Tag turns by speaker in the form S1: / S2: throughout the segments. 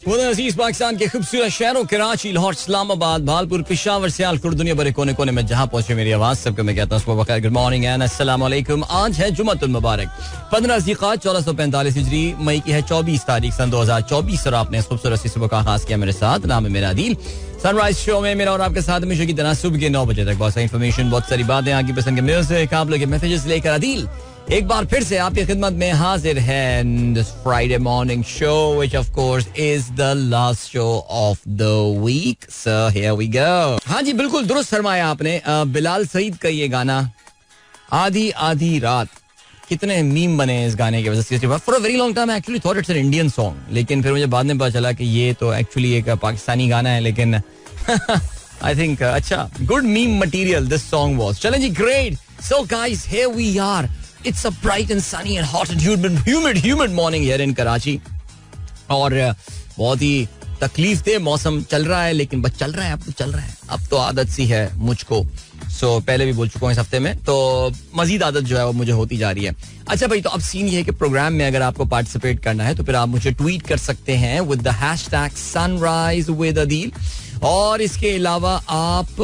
S1: अजीज पाकिस्तान के खूबसूरत शहरों कराची, लाहौर, इस्लामाबाद, भालपुर, पिशावर, सियालकोट, दुनिया भर कोने कोने में जहां पहुंचे मेरी आवाज सबको मैं कहता हूं गुड मॉर्निंग एंड अस्सलाम वालेकुम। आज है जुम्मतुल मुबारक 15 ज़िक़ात 1445 हिजरी, मई की है 24 तारीख सन 2024 और आपने इस खूबसूरत सी सुबह का आगाज किया मेरे साथ। नाम है मेरा आदिल। सनराइज शो में मेरा और आपके साथ हमेशा की तरह सुबह के 9 बजे तक बहुत सारी इन्फॉर्मेशन, बहुत सारी बातें, आपकी पसंद के म्यूजिक, आप लोग के मैसेजेस लेकर आदिल एक बार फिर से आपकी खिदमत में हाजिर है। This Friday morning show which of course is the last show of the week, so here we go. हाँ जी, बिल्कुल दुरुस्त फरमाया आपने। बिलाल सईद का ये गाना आधी आधी रात, कितने मीम बने इस गाने की वजह से। For a very long time I actually thought it's an Indian song, लेकिन फिर मुझे बाद में पता चला कि ये तो एक्चुअली एक पाकिस्तानी गाना है। लेकिन आई थिंक अच्छा good meme material this song was. चलें जी, great. So guys, here we are. It's a bright and sunny and hot and humid morning here in Karachi. और बहुत ही तकलीफ दे मौसम चल रहा है, लेकिन बस चल रहा है, अब तो चल रहा है। अब तो आदत सी है मुझको। पहले भी बोल चुका हूँ इस हफ्ते में, तो मजीद आदत जो है वो मुझे होती जा रही है। अच्छा भाई, तो अब सीन ये है कि प्रोग्राम में अगर आपको पार्टिसिपेट करना है तो फिर आप मुझे ट्वीट कर सकते हैं with the hashtag sunrise with Adeel. और इसके अलावा आप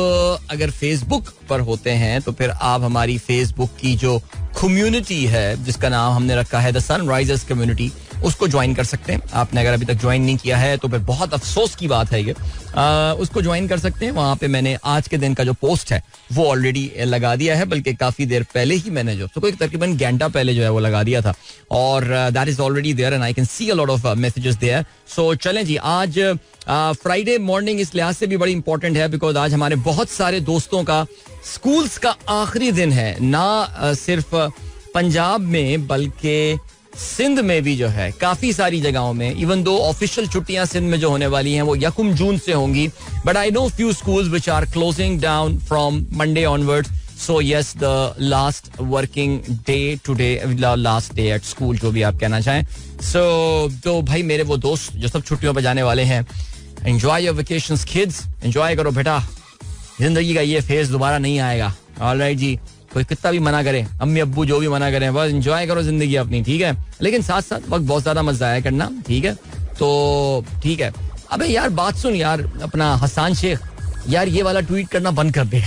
S1: अगर फेसबुक पर होते हैं तो फिर आप हमारी फेसबुक की जो कम्युनिटी है, जिसका नाम हमने रखा है द सनराइजर्स कम्युनिटी, उसको ज्वाइन कर सकते हैं। आपने अगर अभी तक ज्वाइन नहीं किया है तो फिर बहुत अफसोस की बात है ये। उसको ज्वाइन कर सकते हैं। वहां पे मैंने आज के दिन का जो पोस्ट है वो ऑलरेडी लगा दिया है, बल्कि काफी देर पहले ही मैंने जो कोई तकरीबन घंटा पहले जो है वो लगा दिया था, और that is already there and I can see a lot of messages there. So चलें जी, आज फ्राइडे मॉर्निंग इस लिहाज से भी बड़ी इंपॉर्टेंट है बिकॉज आज हमारे बहुत सारे दोस्तों का स्कूल्स का आखिरी दिन है। ना सिर्फ पंजाब में बल्कि सिंध में भी जो है काफी सारी जगहों में, इवन दो ऑफिशियल छुट्टियां सिंध में जो होने वाली हैं वो 1 जून से होंगी, but I know few schools which are closing down from Monday onwards. So yes, the last working day today, last day at school, जो भी आप कहना चाहें। सो तो भाई मेरे वो दोस्त जो सब छुट्टियों पर जाने वाले हैं, enjoy your vacations kids, enjoy करो बेटा, जिंदगी का ये फेज दोबारा नहीं आएगा। ऑलराइट जी, कोई कितना भी मना करे, अम्मी अब्बू जो भी मना करें, बस एंजॉय करो जिंदगी अपनी, ठीक है। लेकिन साथ साथ वक्त बहुत ज्यादा मत जाया करना, ठीक है। तो ठीक है। अबे यार बात सुन यार, अपना हसन शेख यार ये वाला ट्वीट करना बंद कर दे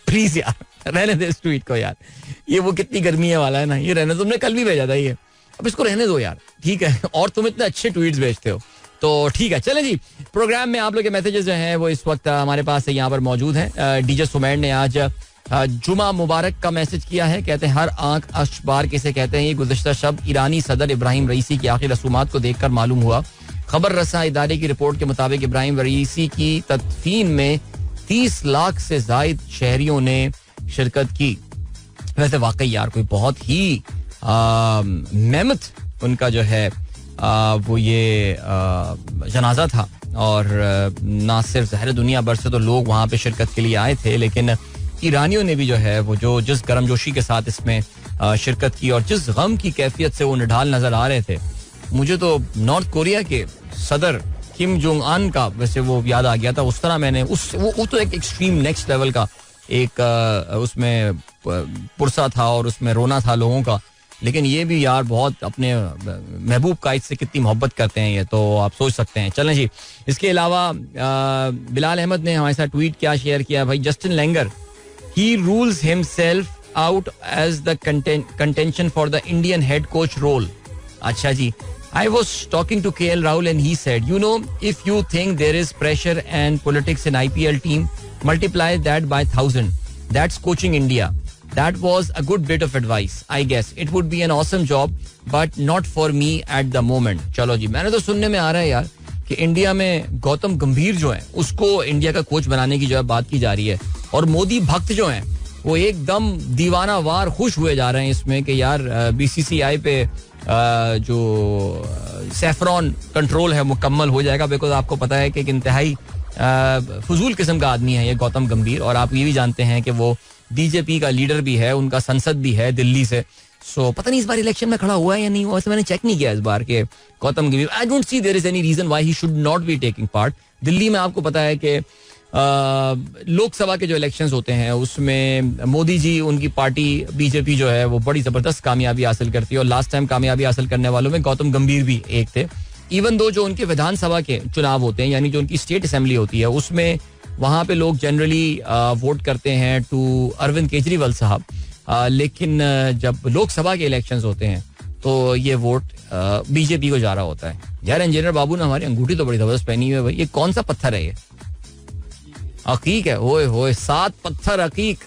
S1: प्लीज यार, रहने दे इस ट्वीट को यार। ये वो कितनी गर्मी है वाला है ना, ये रहने, तुमने कल भी भेजा था ये, अब इसको रहने दो यार, ठीक है। और तुम इतने अच्छे ट्वीट्स भेजते हो तो ठीक है। चलें जी, प्रोग्राम में आप लोग के मैसेजेस जो हैं वो इस वक्त हमारे पास यहाँ पर मौजूद हैं। डीजे सुमैर ने आज जुमा मुबारक का मैसेज किया है। कहते हैं हर आंख अशबार किसे कहते हैं, ये गुज़श्ता शब ईरानी सदर इब्राहिम रईसी की आखिरी रसूमात को देखकर मालूम हुआ। खबर रसा इदारे की रिपोर्ट के मुताबिक इब्राहिम रईसी की तदफीन में 30 लाख से जायद शहरियों ने शिरकत की। वैसे वाकई यार कोई बहुत ही मेहमत उनका जो है वो ये जनाजा था, और ना सिर्फ ज़ाहिर दुनिया भर से तो लोग वहाँ पे शिरकत के लिए आए थे, लेकिन ईरानियों ने भी जो है वो जो जिस गर्मजोशी के साथ इसमें शिरकत की और जिस गम की कैफियत से वो निढाल नजर आ रहे थे, मुझे तो नॉर्थ कोरिया के सदर किम जोंग अन का वैसे वो याद आ गया था। उस तरह मैंने वो तो एक एक्सट्रीम नेक्स्ट लेवल का एक उसमें पुरसा था और उसमें रोना था लोगों का, लेकिन ये भी यार बहुत अपने महबूब कायद से कितनी मोहब्बत करते हैं ये तो आप सोच सकते हैं। चलें जी, इसके अलावा बिलाल अहमद ने हमारे साथ ट्वीट क्या शेयर किया भाई। Justin Langer, he rules himself out as the contention for the Indian head coach role. अच्छा जी, I was talking to KL Rahul and he said, you know, if you think there is pressure and politics in IPL team, multiply that by 1000. That's coaching India. That was a good bit of advice. I guess it would be an awesome job, but not for me at the moment. चलो जी, मैंने तो सुनने में आ रहा है यार कि India में गौतम गंभीर जो है उसको इंडिया का कोच बनाने की जो है बात की जा रही है, और मोदी भक्त जो हैं वो एकदम दीवाना वार खुश हुए जा रहे हैं इसमें कि यार बीसीसीआई पे जो सैफरॉन कंट्रोल है मुकम्मल हो जाएगा। बिकॉज आपको पता है कि एक इंतहाई फजूल किस्म का आदमी है ये गौतम गंभीर, और आप ये भी जानते हैं कि वो बीजेपी का लीडर भी है, उनका संसद भी है दिल्ली से। सो पता नहीं इस बार इलेक्शन में खड़ा हुआ है या नहीं हुआ, वैसे मैंने चेक नहीं किया इस बार के Gautam Gambhir. I don't see there is any reason why he should not be taking part. Delhi में आपको पता है कि लोकसभा के जो इलेक्शंस होते हैं उसमें मोदी जी, उनकी पार्टी बीजेपी जो है वो बड़ी जबरदस्त कामयाबी हासिल करती है, और लास्ट टाइम कामयाबी हासिल करने वालों में गौतम गंभीर भी एक थे। इवन दो जो उनके विधानसभा के चुनाव होते हैं, यानी जो उनकी स्टेट असेंबली होती है, उसमें वहाँ पे लोग जनरली वोट करते हैं टू अरविंद केजरीवाल साहब, लेकिन जब लोकसभा के इलेक्शंस होते हैं तो ये वोट बीजेपी को जा रहा होता है. यार इंजीनियर बाबू ने हमारी अंगूठी तो बड़ी जबरदस्त पहनी हुई है भाई. ये कौन सा पत्थर है? ये अकीक है. ओए होए 7 पत्थर अकीक.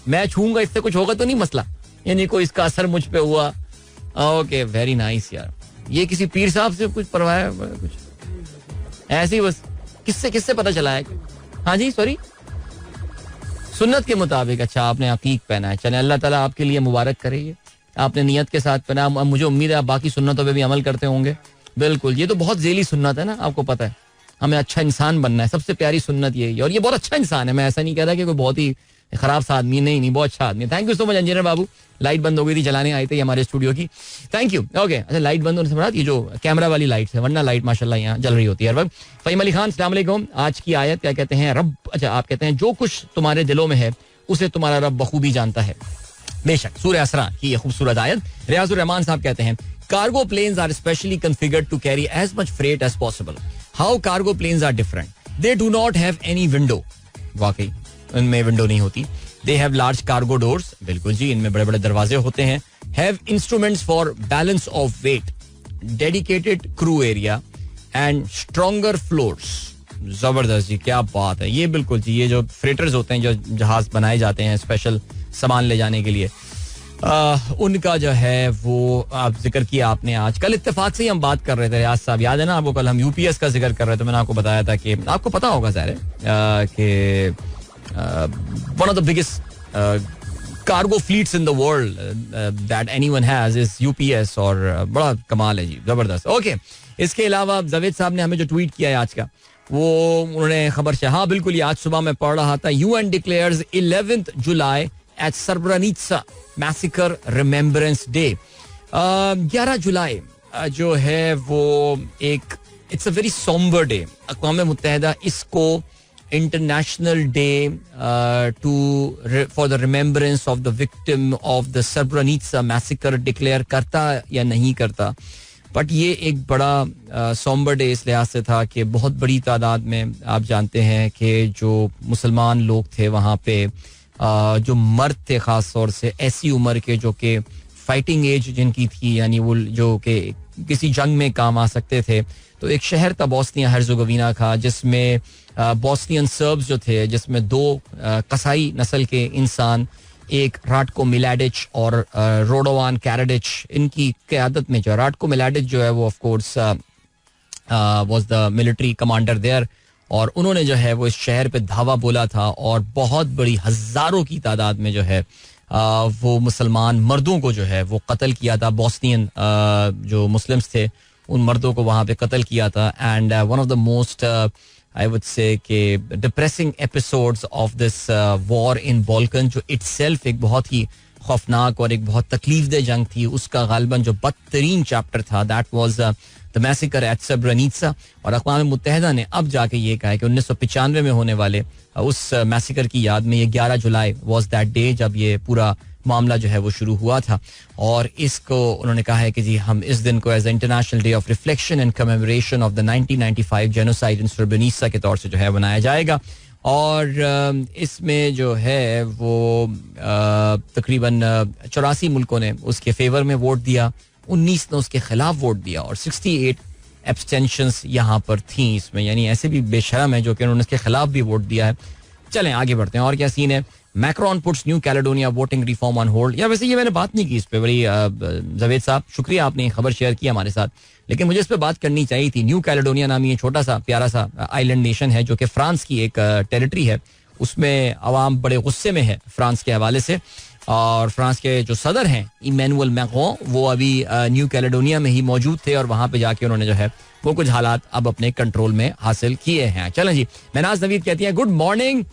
S1: मैं छूंगा इससे कुछ होगा तो नहीं मसला, यानी कोई इसका असर मुझ पे हुआ. ओके वेरी नाइस यार. ये किसी पीर साहब से कुछ परवाह है कुछ ऐसे ही बस? किससे पता चला है? हाँ जी सॉरी, सुन्नत के मुताबिक. अच्छा आपने अकीक पहना है. चले अल्लाह ताला आपके लिए मुबारक करे. ये आपने नियत के साथ पहना. मुझे उम्मीद है आप बाकी सुन्नतों पे भी अमल करते होंगे. बिल्कुल, ये तो बहुत ज़ेली सुन्नत है ना, आपको पता है. हमें अच्छा इंसान बनना है, सबसे प्यारी सुन्नत यही है. और ये बहुत अच्छा इंसान है. मैं ऐसा नहीं कह रहा कि कोई बहुत ही खराब सा आदमी. नहीं, बहुत अच्छा आदमी. Thank you so much engineer Babu. Light बंद हो गई थी, जलाने आए थे हमारे स्टूडियो की. Thank you. ओके अच्छा, लाइट बंद होने से बाद ये जो कैमरा वाली लाइट है, वरना लाइट माशाल्लाह यहाँ जल रही होती है हर वक्त. फ़हीम अली खान अस्सलाम वालेकुम. आज की आयत क्या कहते हैं? रब, अच्छा आप कहते हैं जो कुछ तुम्हारे दिलों में है उसे तुम्हारा रब बखूबी जानता है. बेशक सूरह असरा की ये खूबसूरत आयत. रियाजुर रहमान साहब कहते हैं cargo planes are specially configured to carry as much freight as possible. How cargo planes are different? They do not have any window. वाकई इनमें विंडो नहीं होती. They have large cargo doors. बिल्कुल जी, इनमें बड़े बड़े दरवाजे होते हैं. Have instruments for balance of weight, dedicated crew area and stronger floors. जबरदस्त जी, क्या बात है. ये बिल्कुल जी, ये जो फ्रेटर्स होते हैं, जो जहाज बनाए जाते हैं स्पेशल सामान ले जाने के लिए, उनका जो है वो आप जिक्र किया आपने. आज कल इत्तेफाक से ही हम बात कर रहे थे रियाज साहब, याद है ना आपको? कल हम यूपीएस का जिक्र कर रहे थे. मैंने आपको बताया था कि आपको पता होगा ज़ाहिर है कि one of the biggest cargo fleets in the world that anyone has is UPS. और बड़ा कमाल है जी, जबरदस्त. ओके, इसके अलावा जावेद साहब ने हमें जो ट्वीट किया है आज का, वो उन्होंने खबर से, हाँ बिल्कुल, ये आज सुबह मैं पढ़ रहा था. UN declares 11th July at Srebrenica massacre remembrance day. 11 जुलाई जो है वो एक, it's a very sombre day. अक़वाम मुत्तहिदा इसको international day to for the remembrance of the victim of the Srebrenica massacre declare करता या नहीं करता. बट ये एक बड़ा सोम्बर डे इस लिहाज से था कि बहुत बड़ी तादाद में आप जानते हैं कि जो मुसलमान लोग थे वहाँ पे, जो मर्द थे ख़ास तौर से ऐसी उम्र के जो कि फाइटिंग एज जिनकी थी, यानी वो जो कि किसी जंग में काम आ सकते थे. तो एक शहर था बोस्निया हर्ज़ोगोविना का, जिसमें बोस्नियन सर्ब्स जो थे, जिसमें 2 कसाई नस्ल के इंसान, एक राटको मिलाडिच और रोडोवान कैराडिच, इनकी क़यादत में जो राटको मिलाडिच जो है वो of course was the military commander there. और उन्होंने जो है वो इस शहर पे धावा बोला था और बहुत बड़ी हज़ारों की तादाद में जो है वो मुसलमान मर्दों को जो है वो कत्ल किया था. बोस्नियन जो मुस्लिम्स थे उन मर्दों को वहाँ पे कत्ल किया था. And one of the most I would say कि depressing episodes of this war in Balkan, जो itself एक बहुत ही खौफनाक और एक बहुत तकलीफदेह जंग थी, उसका गालिबन जो बदतरीन चैप्टर था, that was the massacre at Srebrenica. और अक़वाम मुत्तहिदा ने अब जाके ये कहा है कि 1995 में होने वाले उस मैसेकर की याद में ये 11 जुलाई was that day जब ये पूरा मामला जो है वो शुरू हुआ था. और इसको उन्होंने कहा है कि जी हम इस दिन को as international day of reflection and commemoration of the 1995 genocide in Srebrenica के तौर से जो है बनाया जाएगा. और इसमें जो है वो तकरीबन 84 मुल्कों ने उसके फेवर में वोट दिया, 19 ने उसके खिलाफ वोट दिया और 68 एब्सटेंशंस यहाँ पर थी इसमें. यानी ऐसे भी बेशरम है जो कि उन्होंने इसके खिलाफ भी वोट दिया है. चलें आगे बढ़ते हैं. और क्या सीन है? Macron puts new Caledonia voting reform on hold. या वैसे ये मैंने बात नहीं की इस पे, बड़ी जावेद साहब शुक्रिया, आपने खबर शेयर की हमारे साथ, लेकिन मुझे इस पे बात करनी चाहिए थी. न्यू कैलेडोनिया नामी ये छोटा सा प्यारा सा आइलैंड नेशन है जो कि फ्रांस की एक टेरिटरी है. उसमें अवाम बड़े गुस्से में है फ्रांस के हवाले से. और फ्रांस के जो सदर हैं इमैनुअल मैक्रों, वो अभी न्यू कैलेडोनिया में ही मौजूद थे और वहाँ पे जाके उन्होंने जो है वो कुछ हालात अब अपने कंट्रोल में हासिल किए हैं. चलें जी, महनाज नवीद कहती है good morning.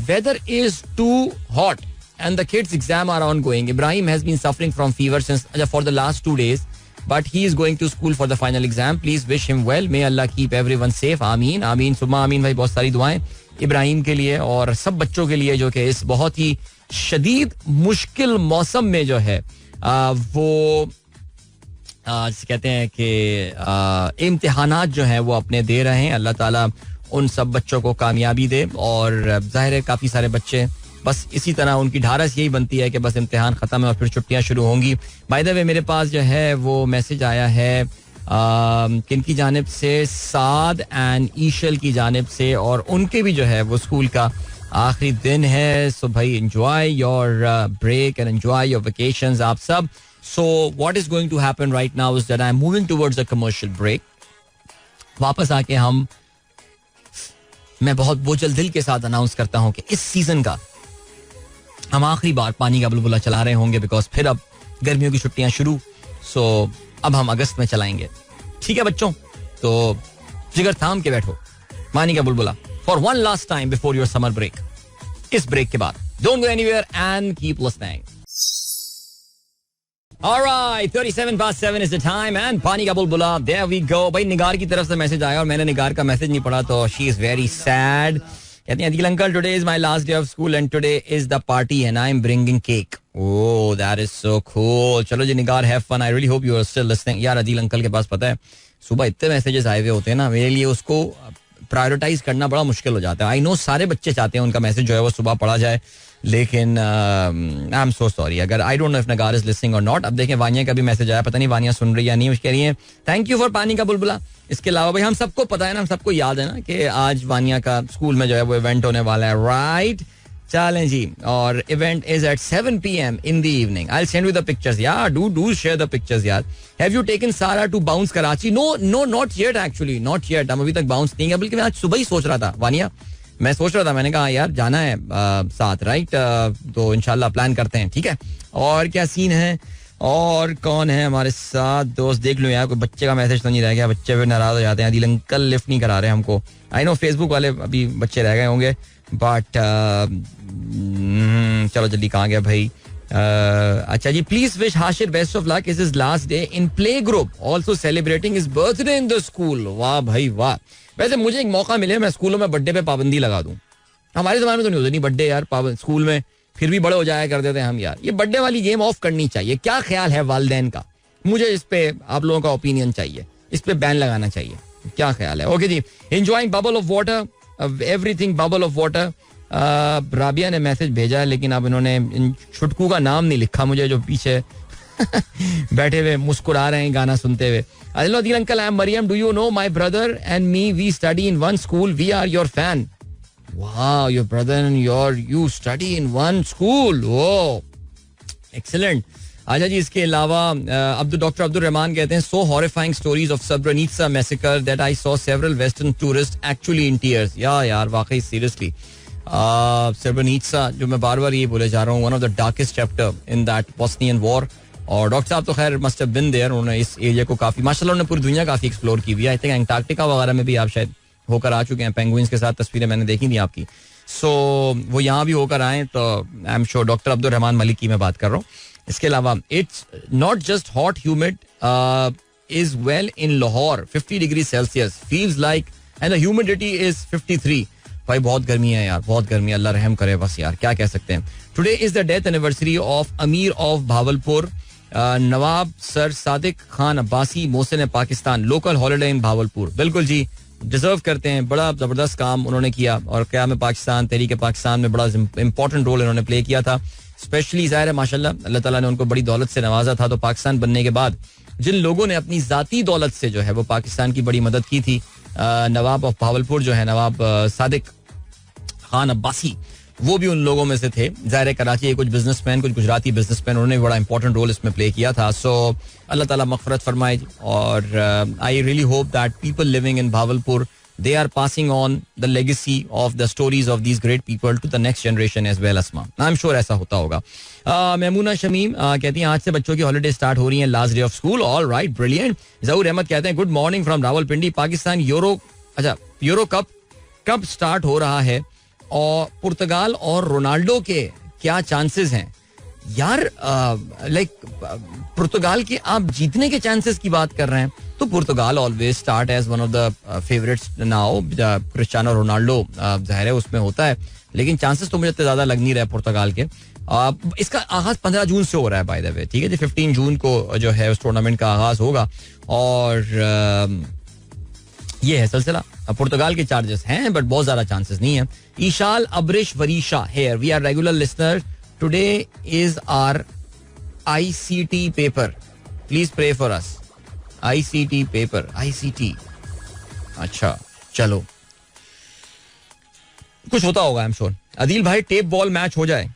S1: Weather is too hot and the kids' exam are ongoing. Ibrahim has been suffering from fever since for the last 2 days, but he is going to school for the final exam. Please wish him well. May Allah keep everyone safe. आमीन आमीन सुम्मा आमीन. भाई बहुत सारी दुआएं इब्राहिम के लिए और सब बच्चों के लिए जो कि इस बहुत ही शदीद मुश्किल मौसम में जो है वो जिसे कहते हैं कि इम्तिहानात जो हैं वो अपने दे रहे हैं. अल्लाह ताला उन सब बच्चों को कामयाबी दे. और जाहिर है काफ़ी सारे बच्चे बस इसी तरह उनकी ढारस यही बनती है कि बस इम्तिहान ख़त्म है और फिर छुट्टियां शुरू होंगी. बाय द वे मेरे पास जो है वो मैसेज आया है किनकी जानिब से, साद एंड ईशल की जानिब से, और उनके भी जो है वो स्कूल का आखिरी दिन है. सो भाई enjoy your break and enjoy your vacations आप सब. So what is going to happen right now is that I am moving towards a commercial break. वापस आके मैं बहुत बोझल दिल के साथ अनाउंस करता हूं कि इस सीजन का हम आखिरी बार पानी का बुलबुला चला रहे होंगे, बिकॉज फिर अब गर्मियों की छुट्टियां शुरू. सो अब हम अगस्त में चलाएंगे. ठीक है बच्चों, तो जिगर थाम के बैठो. पानी का बुलबुला for one last time before your summer break. इस ब्रेक के बाद don't go anywhere and keep listening. Alright, 37 past 7 is the time and पानी का बुलबुला, there we go. भाई निगार की तरफ से मैसेज आया और मैंने निगार का मैसेज नहीं पढ़ा तो she is very sad. कहती हैं Adeel uncle, today is my last day of school and today is the party and I am bringing cake. Oh, that is so cool. चलो जी निगार, have fun. I really hope you are still listening. यार Adeel uncle के पास पता है सुबह इतने messages आए हुए होते हैं ना, मेरे लिए उसको प्रायोरिटाइज करना बड़ा मुश्किल हो जाता है. आई नो सारे बच्चे चाहते हैं उनका मैसेज जो है वो सुबह पढ़ा जाए, लेकिन आई एम सो सॉरी. अगर I don't know if Nigar is listening और नॉट. अब देखें वानिया का भी मैसेज आया, पता नहीं वानिया सुन रही है या नहीं. कह रही है थैंक यू फॉर पानी का बुलबुला. इसके अलावा भाई हम सबको पता है ना, हम सबको याद है ना कि आज वानिया का स्कूल में जो है वो इवेंट होने वाला है. राइट, चलें जी. और event is at 7 PM in the evening. I'll send you the pictures. Yeah, do share the pictures यार. Have you taken Sara to bounce Karachi? No, not yet actually. Not yet. हम अभी तक bounce नहीं किया, बल्कि मैं आज सुबह ही सोच रहा था वानिया, मैं सोच रहा था, मैंने कहा यार जाना है साथ. राइट, तो इंशाल्लाह प्लान करते हैं. ठीक है, और क्या सीन है और कौन है हमारे साथ दोस्त, देख लो यार. कोई बच्चे का मैसेज तो नहीं रह गया, बच्चे भी नाराज हो जाते हैं. अदील अंकल लिफ्ट नहीं करा रहे हमको. आई नो फेसबुक वाले अभी बच्चे रह गए होंगे, बट चलो जल्दी कहाँ गया भाई. अच्छा जी, please wish Hashir best of luck. Is his last day in play group, also celebrating his birthday in the school. वाह भाई वाह. वैसे मुझे एक मौका मिले मैं स्कूलों में बर्थडे पे पाबंदी लगा दूं. हमारे जमाने में तो नहीं होती नहीं बर्थडे यार स्कूल में, फिर भी बड़े हो जाया करते थे हम. यार ये बर्थडे वाली गेम ऑफ करनी चाहिए. क्या ख्याल है वालिदैन का? मुझे इस पे आप लोगों का ओपिनियन चाहिए, इस पे बैन लगाना चाहिए. क्या ख्याल है? ओके जी, enjoying bubble of water, everything bubble of water. Rabia ने मैसेज भेजा है, लेकिन अब इन्होंने इन छुटकू का नाम नहीं लिखा मुझे, जो पीछे बैठे हुए मुस्कुरा रहे हैं गाना सुनते हुए. Adeel uncle, I am Maryam. Do you know my brother and me, we study in one school, we are your fan. वाह, your brother and you study in one school. Oh excellent. अच्छा जी, इसके अलावा डॉक्टर अब्दुल रहमान कहते हैं so horrifying stories of Srebrenica massacre that I saw several western tourist actually in tears. यार वाकई seriously Srebrenica, जो मैं बार बार ये बोले जा रहा हूँ, one of the darkest chapter in that Bosnian war. और डॉक्टर साहब तो खैर मस्ट हैव बीन देयर, उन्होंने इस एरिया को काफी माशाल्लाह उन्होंने पूरी दुनिया काफी एक्सप्लोर की हुई है. आई थिंक एंटार्क्टिका वगैरह में भी आप शायद होकर आ चुके हैं. पेंगुइन्स के साथ तस्वीरें मैंने देखी थी आपकी. सो वो यहाँ भी होकर आए, तो I am sure. Doctor Abdul Rahman Malik की मैं बात कर रहा हूँ. इसके अलावा it's not just hot, humid is well in Lahore, 50 degree Celsius feels like, and the humidity is 53. भाई बहुत गर्मी है यार, बहुत गर्मी. अल्लाह रहम करे बस यार, क्या कह सकते हैं. Today is the death anniversary of Amir of Bahawalpur, Nawab sir Sadiq Khan Abbasi, Mohsin Pakistan, local holiday in Bahawalpur. बिल्कुल जी, डिजर्व करते हैं. बड़ा जबरदस्त काम उन्होंने किया और क़याम पाकिस्तान, तहरीक पाकिस्तान में बड़ा इंपॉर्टेंट रोल इन्होंने प्ले किया था. स्पेशली ज़ाहिर है माशाल्लाह अल्लाह ताला ने उनको बड़ी दौलत से नवाजा था. तो पाकिस्तान बनने के बाद जिन लोगों ने अपनी ज़ाती दौलत से जो है वो पाकिस्तान की बड़ी मदद की थी, नवाब ऑफ भावलपुर जो है नवाब सादिक खान अब्बासी, वो भी उन लोगों में से थे. ज़ाहिर कराची के कुछ बिजनेसमैन, कुछ गुजराती बिजनेसमैन, उन्होंने भी बड़ा इंपॉर्टेंट रोल इसमें प्ले किया था. सो अल्लाह ताला मग़फ़िरत फरमाए. और I really hope that people living in Bahawalpur, they are passing on the legacy of the stories of these great people to the next generation as well. Asma, I'm sure ऐसा होता होगा. मेमूना शमीम कहती हैं आज से बच्चों की हॉलिडे स्टार्ट हो रही हैं, last day of school. All right, brilliant. Zahoor Ahmed कहते हैं good morning from Rawalpindi. Pakistan Euro Cup start हो रहा है और पुर्तगाल और रोनाल्डो के क्या चांसेस हैं यार? लाइक पुर्तगाल के आप जीतने के चांसेस की बात कर रहे हैं तो Portugal always start as one of the favourites now. Cristiano Ronaldo जाहिर है उसमें होता है, लेकिन चांसेस तो मुझे इतने ज्यादा लग नहीं रहे पुर्तगाल के. इसका आगाज 15 जून से हो रहा है बाय द वे, ठीक है जी. 15 जून को जो है उस टूर्नामेंट का आगाज होगा और ये है सिलसिला. पुर्तगाल के चार्जेस हैं बट बहुत ज्यादा चांसेस नहीं है. Ishal Abrish Varisha here, we are regular listener. Today is our ICT paper, please pray for us. ICT paper, ICT. अच्छा चलो, कुछ होता होगा आई एम श्योर. अदील भाई टेप बॉल मैच हो जाए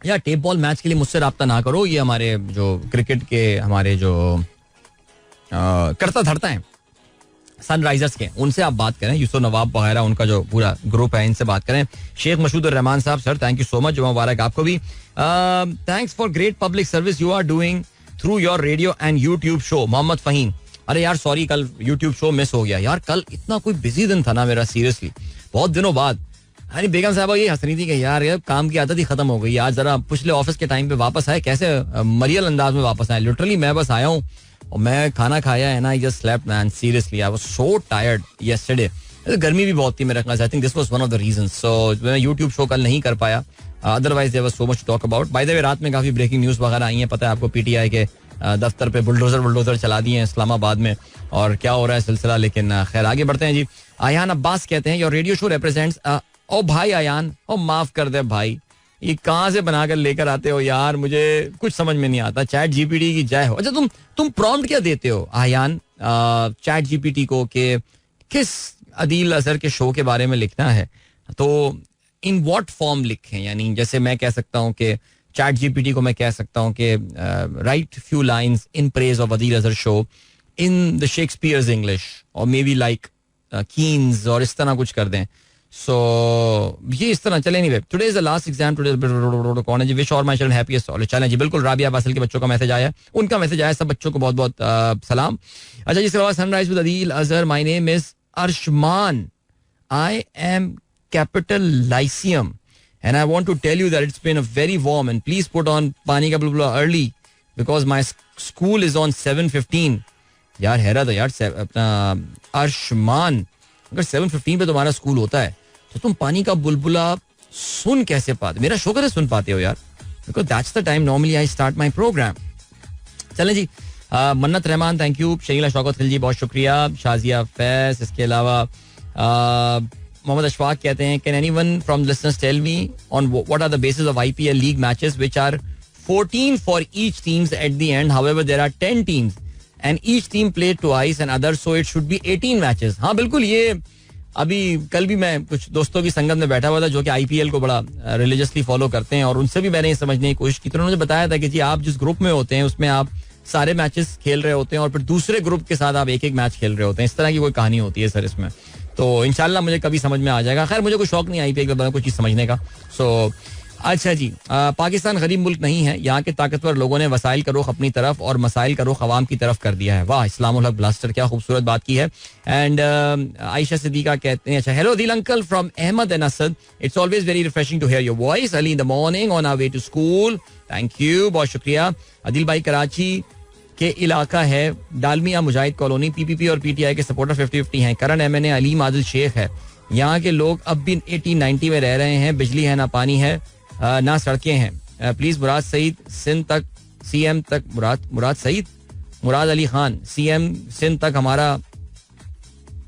S1: या टेप बॉल मैच के लिए मुझसे राब्ता ना करो. ये हमारे जो क्रिकेट के हमारे जो करता धरता है सनराइजर्स के, उनसे आप बात करें. यूसुफ नवाब वगैरह उनका जो पूरा ग्रुप है, इनसे बात करें. शेख मशहूद रहमान साहब, sir thank you so much, जुमा मुबारक आपको भी. Thanks for great public service you are doing through your radio and YouTube show. Mohammad Faheem, अरे यार सॉरी कल यूट्यूब शो मिस हो गया यार. कल इतना कोई बिजी दिन था ना मेरा, सीरियसली बहुत दिनों बाद. अरे बेगम साहब ये हंस रही थी कि यार काम की आदत ही खत्म हो गई. आज जरा पिछले ऑफिस के टाइम पे वापस आए, कैसे मरियल अंदाज में वापस आए. लिटरली मैं बस आया हूँ और मैं खाना खाया है ना, I just slept man, seriously I was so tired yesterday. गर्मी भी बहुत थी मेरे ख्याल से, I think this was one of the reasons. So मैं यूट्यूब शो कल नहीं कर पाया, otherwise there was so much to talk about. By the way रात में काफी ब्रेकिंग न्यूज वगैरह आई हैं, पता है आपको. PTI के दफ्तर पे बुलडोजर चला दिए हैं इस्लामाबाद में, और क्या हो रहा है सिलसिला. लेकिन खैर आगे बढ़ते हैं जी. आयान अब्बास कहते हैं योर रेडियो शो रिप्रेजेंट्स. ओ भाई आयान, ओ माफ कर दे भाई, ये कहाँ से बनाकर लेकर आते हो यार, मुझे कुछ समझ में नहीं आता. चैट GPT की जय हो. अच्छा तुम प्रॉम्प्ट क्या देते हो आयान चैट GPT को कि किस अदील अजहर के शो के बारे में लिखना है, तो इन व्हाट फॉर्म लिखें. यानी जैसे मैं कह सकता हूँ कि चैट GPT को मैं कह सकता हूँ कि right few lines in praise of Adeel Azhar show in the Shakespeare's English, और मे बी लाइक कीन्स, और इस तरह कुछ कर दें. सो ये इस तरह चले. नहीं, today is the last exam, today कौन है जी, विश और माय चिल्ड्रन हैप्पीएस्ट ऑल. चलें जी, बिल्कुल. राबिया बासिल के बच्चों का मैसेज आया, उनका मैसेज आया, सब बच्चों को बहुत बहुत सलाम. अच्छा जी, Sunrise with Adeel Azhar, my name is Arshman, I am Capital Lyceum and I want to tell you that it's been a very warm, and please put on पानी का बुलबुला early because my school is on 7:15. यार हैरत है यार, अपना अर्शमान, अगर 7:15 पे तुम्हारा स्कूल होता है तो तुम पानी का बुलबुला सुन कैसे पाते, मेरा शो कैसे सुन पाते हो यार, because that's the time normally I start my program. चलें जी. मन्नत रहमान थैंक यू. शहीला शौकत खिलजी बहुत शुक्रिया. शाजिया फैज, इसके अलावा मोहम्मद अशफाक कहते हैं can anyone from listeners tell me on what are the basis of IPL league matches which are 14 for each teams at the end, however there are 10 teams and each team play twice and other, so it should be 18 matches. हाँ बिल्कुल, ये अभी कल भी मैं कुछ दोस्तों की संगत में बैठा हुआ था जो कि IPL को बड़ा रिलीजियसली फॉलो करते हैं, और उनसे भी मैंने ये समझने की कोशिश की, तो उन्होंने बताया था कि जी आप जिस ग्रुप में होते हैं उसमें आप सारे मैचेस खेल रहे होते हैं और फिर दूसरे ग्रुप के साथ आप एक एक मैच खेल रहे होते हैं. इस तरह की कोई कहानी होती है सर इसमें, तो इंशाल्लाह मुझे कभी समझ में आ जाएगा. खैर मुझे कोई शौक नहीं IPL के बारे में कुछ चीज़ समझने का. सो अच्छा जी, पाकिस्तान गरीब मुल्क नहीं है, यहाँ के ताकतवर लोगों ने वसाइल का रुख अपनी तरफ और मसाइल का रुख अवाम की तरफ कर दिया है. वाह, इस्लामुल हक ब्लास्टर, क्या खूबसूरत बात की है. एंड आयशा सिद्दीका कहते हैं, अच्छा hello Adeel uncle from Ahmed and Asad, it's always very refreshing to hear your voice early in the morning on our way to school. Thank you, बहुत शुक्रिया. अदील भाई कराची के इलाका है डालमिया मुजाहिद कॉलोनी, PPP और PTI के सपोर्टर 50-50 हैं. करण MNA अलीम आदिल शेख है. यहाँ के लोग अब भी 1890 में रह रहे हैं, बिजली है ना पानी है ना सड़कें हैं. प्लीज मुराद सईद सिंध तक, CM तक, मुराद सईद, मुराद अली खान CM सिंध तक हमारा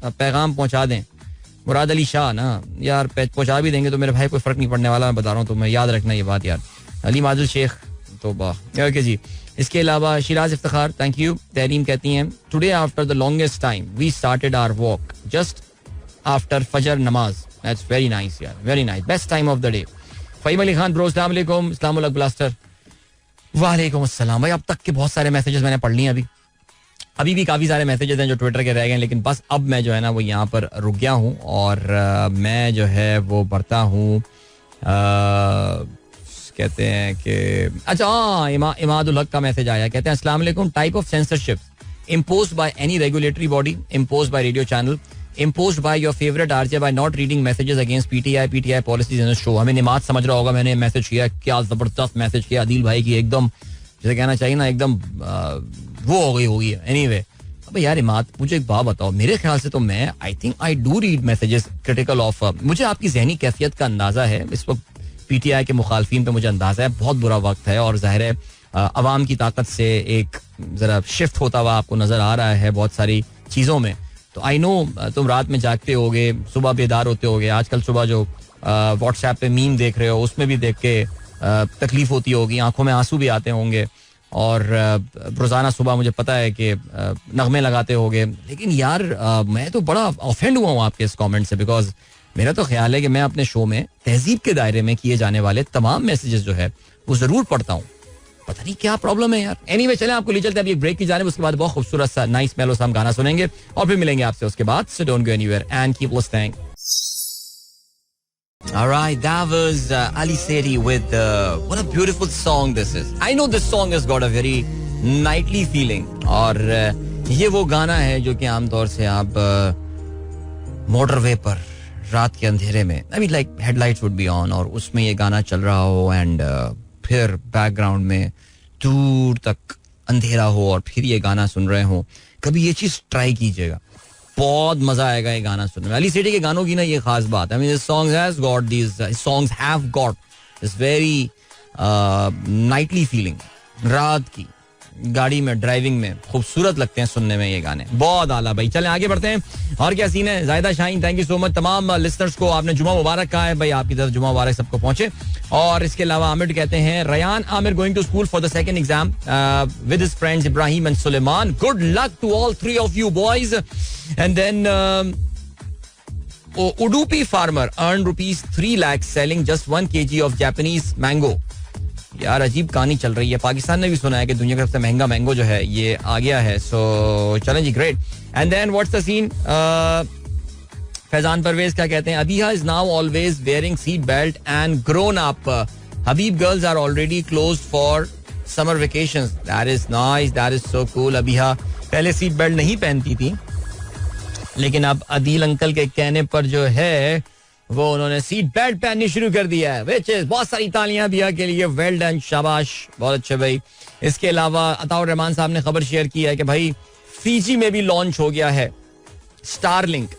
S1: पैगाम पहुंचा दें. मुराद अली शाह ना यार, पहुंचा भी देंगे तो मेरे भाई कोई फर्क नहीं पड़ने वाला, मैं बता रहा हूँ, तो मैं याद रखना ये बात यार. अलीम आदिल शेख तो ओके जी. इसके अलावा शिराज इफ्तिखार थैंक यू. तहरीम कहती हैं today after the longest time we started our walk just after फजर नमाज. दैट्स वेरी नाइस यार, very nice, best time of the day. Faheem Ali Khan bro, अस्सलाम वालेकुम. इस्लामुल हक ब्लास्टर, वालेकुम अस्सलाम. भाई अब तक के बहुत सारे मैसेजेस मैंने पढ़ लिए. अभी भी काफ़ी सारे मैसेजेस हैं जो ट्विटर के रह गए, लेकिन बस अब मैं जो है ना वो यहाँ पर रुक गया हूँ और मैं जो है वो बढ़ता हूँ. कहते हैं कि अच्छा इमादुल हक का मैसेज आया, कहते हैं अस्सलाम वालेकुम. Type of censorship imposed by any regulatory body, imposed by radio channel, imposed by your favorite RJ by not reading messages against PTI policies in the show. हमें निमात समझ रहा होगा, मैंने मैसेज किया, क्या जबरदस्त मैसेज किया अदील भाई की, एकदम जैसे कहना चाहिए ना एकदम वो हो गई होगी. एनीवे अबे यार इमाद, मुझे एक बात बताओ, मेरे ख्याल से तो मैं I think I do read messages critical of, मुझे आपकी जहनी कैफियत का अंदाजा है. इस वक्त PTI के मुखालफिन पे मुझे अंदाजा है बहुत बुरा वक्त है, और ज़ाहिर है अवाम की ताकत से एक ज़रा शिफ्ट होता हुआ आपको नज़र आ रहा है बहुत सारी चीज़ों में. तो आई नो तुम रात में जागते होगे, सुबह बेदार होते होगे. आजकल सुबह जो व्हाट्सएप पे मीम देख रहे हो उसमें भी देख के तकलीफ होती होगी, आंखों में आंसू भी आते होंगे, और रोज़ाना सुबह मुझे पता है कि नगमे लगाते होगे. लेकिन यार मैं तो बड़ा ऑफेंड हुआ हूँ आपके इस कमेंट से, बिकॉज मेरा तो ख्याल है कि मैं अपने शो में तहजीब के दायरे में किए जाने वाले तमाम मैसेजेस जो है वो ज़रूर पढ़ता हूँ. पता नहीं क्या प्रॉब्लम है यार. एनीवे चलें आपको ले चलते हैं अभी एक ब्रेक की जानिब, उसके बाद बहुत खूबसूरत सा नाइस मेलो सा हम गाना सुनेंगे और फिर मिलेंगे आपसे उसके बाद. So don't go anywhere and keep listening. Alright, that was Ali Seri with what a beautiful song this is. I know this song has got a very nightly feeling, और ये वो गाना है जो कि आमतौर से आप मोटरवे पर रात के अंधेरे में, I mean like headlights would be on, और उसमें ये गाना चल रहा हो एंड फिर बैकग्राउंड में दूर तक अंधेरा हो और फिर ये गाना सुन रहे हो. कभी ये चीज ट्राई कीजिएगा, बहुत मजा आएगा ये गाना सुनने में. अली सेठी के गानों की ना ये खास बात है. I mean this song has got these songs have got this very nightly feeling. रात की गाड़ी में ड्राइविंग में खूबसूरत लगते हैं सुनने में ये गाने. बहुत आला भाई. चलें आगे बढ़ते हैं. और क्या सीन है. जायदा Shaheen thank you so much. तमाम लिस्टर्स को आपने जुमा मुबारक कहा है भाई. आपकी तरफ जुमा मुबारक सबको पहुंचे. और इसके अलावा आमिर कहते हैं Rayan Aamir going to school for the second exam with his friends Ibrahim and Sulaiman. Good luck to all three of you boys. And then Udupi farmer earn ₹3 lakh selling just 1 kg of Japanese mango. यार अजीब कहानी चल रही है. पाकिस्तान ने भी सुना है कि दुनिया का सबसे महंगा मैंगो जो है ये आ गया है. सो चलें जी, great. And then what's the scene. Faizan Parvez क्या कहते हैं. Abiha is now always wearing seat belt and grown up. Habib girls are already closed for summer vacations. That is nice, that is so cool. Abiha पहले सीट बेल्ट नहीं पहनती थी, लेकिन अब Adeel uncle के कहने पर जो है वो उन्होंने सीट बेल्ट पहननी शुरू कर दिया है. विच इज बहुत सारी तालियां बिया के लिए. वेल डन, शाबाश, बहुत अच्छे भाई. इसके अलावा अताउर रहमान साहब ने खबर शेयर की है कि भाई फीजी में भी लॉन्च हो गया है स्टारलिंक.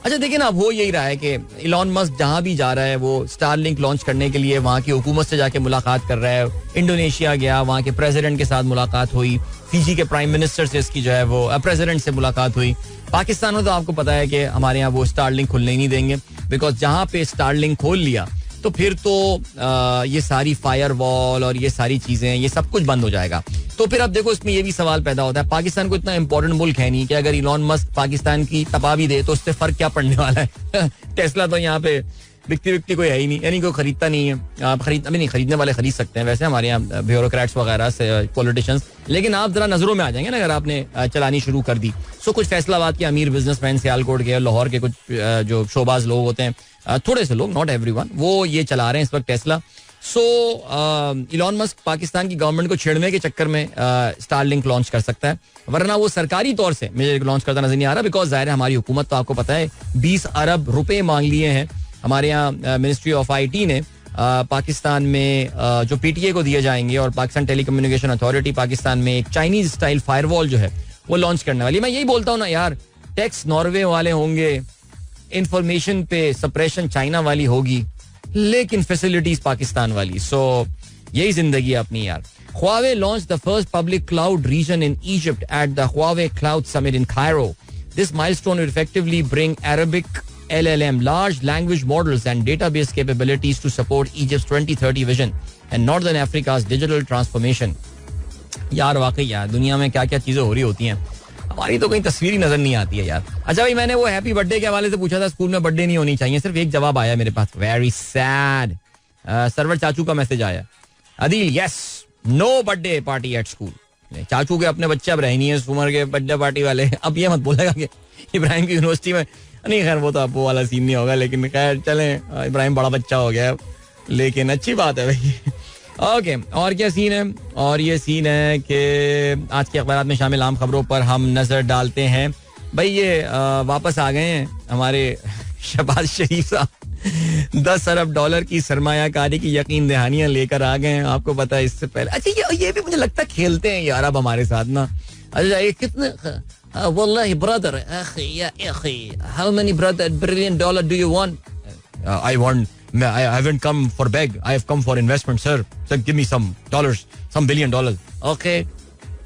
S1: अच्छा देखिए ना, अब हो यही रहा है कि इलॉन मस्क जहां भी जा रहा है वो स्टारलिंक लॉन्च करने के लिए वहां की हुकूमत से जाके मुलाकात कर रहा है. इंडोनेशिया गया, वहां के प्रेसिडेंट के साथ मुलाकात हुई. फीजी के प्राइम मिनिस्टर से इसकी जो है वो प्रेसिडेंट से मुलाकात हुई. पाकिस्तान में तो आपको पता है कि हमारे यहाँ वो स्टारलिंक खुलने ही नहीं देंगे, बिकॉज जहां पे स्टारलिंक खोल लिया तो फिर तो ये सारी फायर वॉल और ये सारी चीजें, ये सब कुछ बंद हो जाएगा. तो फिर अब देखो इसमें ये भी सवाल पैदा होता है, पाकिस्तान को इतना इंपॉर्टेंट मुल्क है नहीं कि अगर इलॉन मस्क पाकिस्तान की तपा भी दे तो उससे फर्क क्या पड़ने वाला है. टेस्ला तो यहाँ पे बिकती कोई है ही नहीं, यानी कोई खरीदता नहीं है. आप खरीदने वाले खरीद सकते हैं वैसे हमारे यहाँ ब्यूरोक्रेट्स वगैरह से पॉलिटिशियंस, लेकिन आप जरा नजरों में आ जाएंगे ना अगर आपने चलानी शुरू कर दी. सो कुछ फैसलाबाद के अमीर बिजनेसमैन, सियालकोट के, लाहौर के कुछ जो शोबाज लोग होते हैं, थोड़े से लोग, नॉट एवरीवन, वो ये चला रहे हैं इस वक्त टेस्ला. सो इलॉन मस्क पाकिस्तान की गवर्नमेंट को छेड़ने के चक्कर में स्टारलिंक लॉन्च कर सकता है, वरना वो सरकारी तौर से मुझे लॉन्च करता नजर नहीं आ रहा. बिकॉज जाहिर है हमारी हुकूमत तो आपको पता है 20 अरब रुपए मांग लिए हैं. हमारे यहाँ मिनिस्ट्री ऑफ IT ने पाकिस्तान में जो PTA को दिए जाएंगे, और पाकिस्तान टेलीकम्युनिकेशन अथॉरिटी पाकिस्तान में एक चाइनीज स्टाइल फायरवॉल जो है वो लॉन्च करने वाली. मैं यही बोलता हूँ ना यार, टैक्स नॉर्वे वाले होंगे, इंफॉर्मेशन पे सप्रेशन चाइना वाली होगी, लेकिन फैसिलिटीज पाकिस्तान वाली. सो यही जिंदगी है अपनी यार. Huawei launched the first public cloud region in Egypt at the Huawei Cloud Summit in Cairo. This milestone will effectively bring Arabic LLM, large language models and database capabilities to support Egypt's 2030 vision and Northern Africa's digital transformation. यार वाकई यार दुनिया में क्या क्या चीजें हो रही होती हैं, हमारी तो कहीं तस्वीर ही नजर नहीं आती है यार. अच्छा भाई, मैंने वो हैप्पी बर्थडे के हवाले से पूछा था, स्कूल में बर्थडे नहीं होनी चाहिए, सिर्फ एक जवाब आया मेरे पास, वेरी सैड. सरवर चाचू का मैसेज आया, Adeel yes no birthday party at school. चाचू के अपने बच्चे अब रहे नहीं है इस उम्र के बर्थडे पार्टी वाले. अब ये मत बोलेगा कि इब्राहिम की यूनिवर्सिटी में, नहीं खैर वो तो अब वो वाला सीन नहीं होगा, लेकिन खैर चलें, इब्राहिम बड़ा बच्चा हो गया, लेकिन अच्छी बात है भाई. ओके, और क्या सीन है. और ये सीन है कि आज के अखबार में शामिल आम खबरों पर हम नजर डालते हैं. भाई ये वापस आ गए हैं हमारे शहबाज शरीफ साहब, $10 अरब की सरमायाकारी की यकीन दहानियां लेकर आ गए हैं. आपको पता है इससे पहले, अच्छा ये भी मुझे लगता है खेलते हैं यार अब हमारे साथ ना. अच्छा ये कितने wallahi brother, akhi, ya akhi, how many $1 billion do you want? I want I haven't come for beg, I have come for investment, sir. Sir, give me some dollars, some $1 billion. Okay.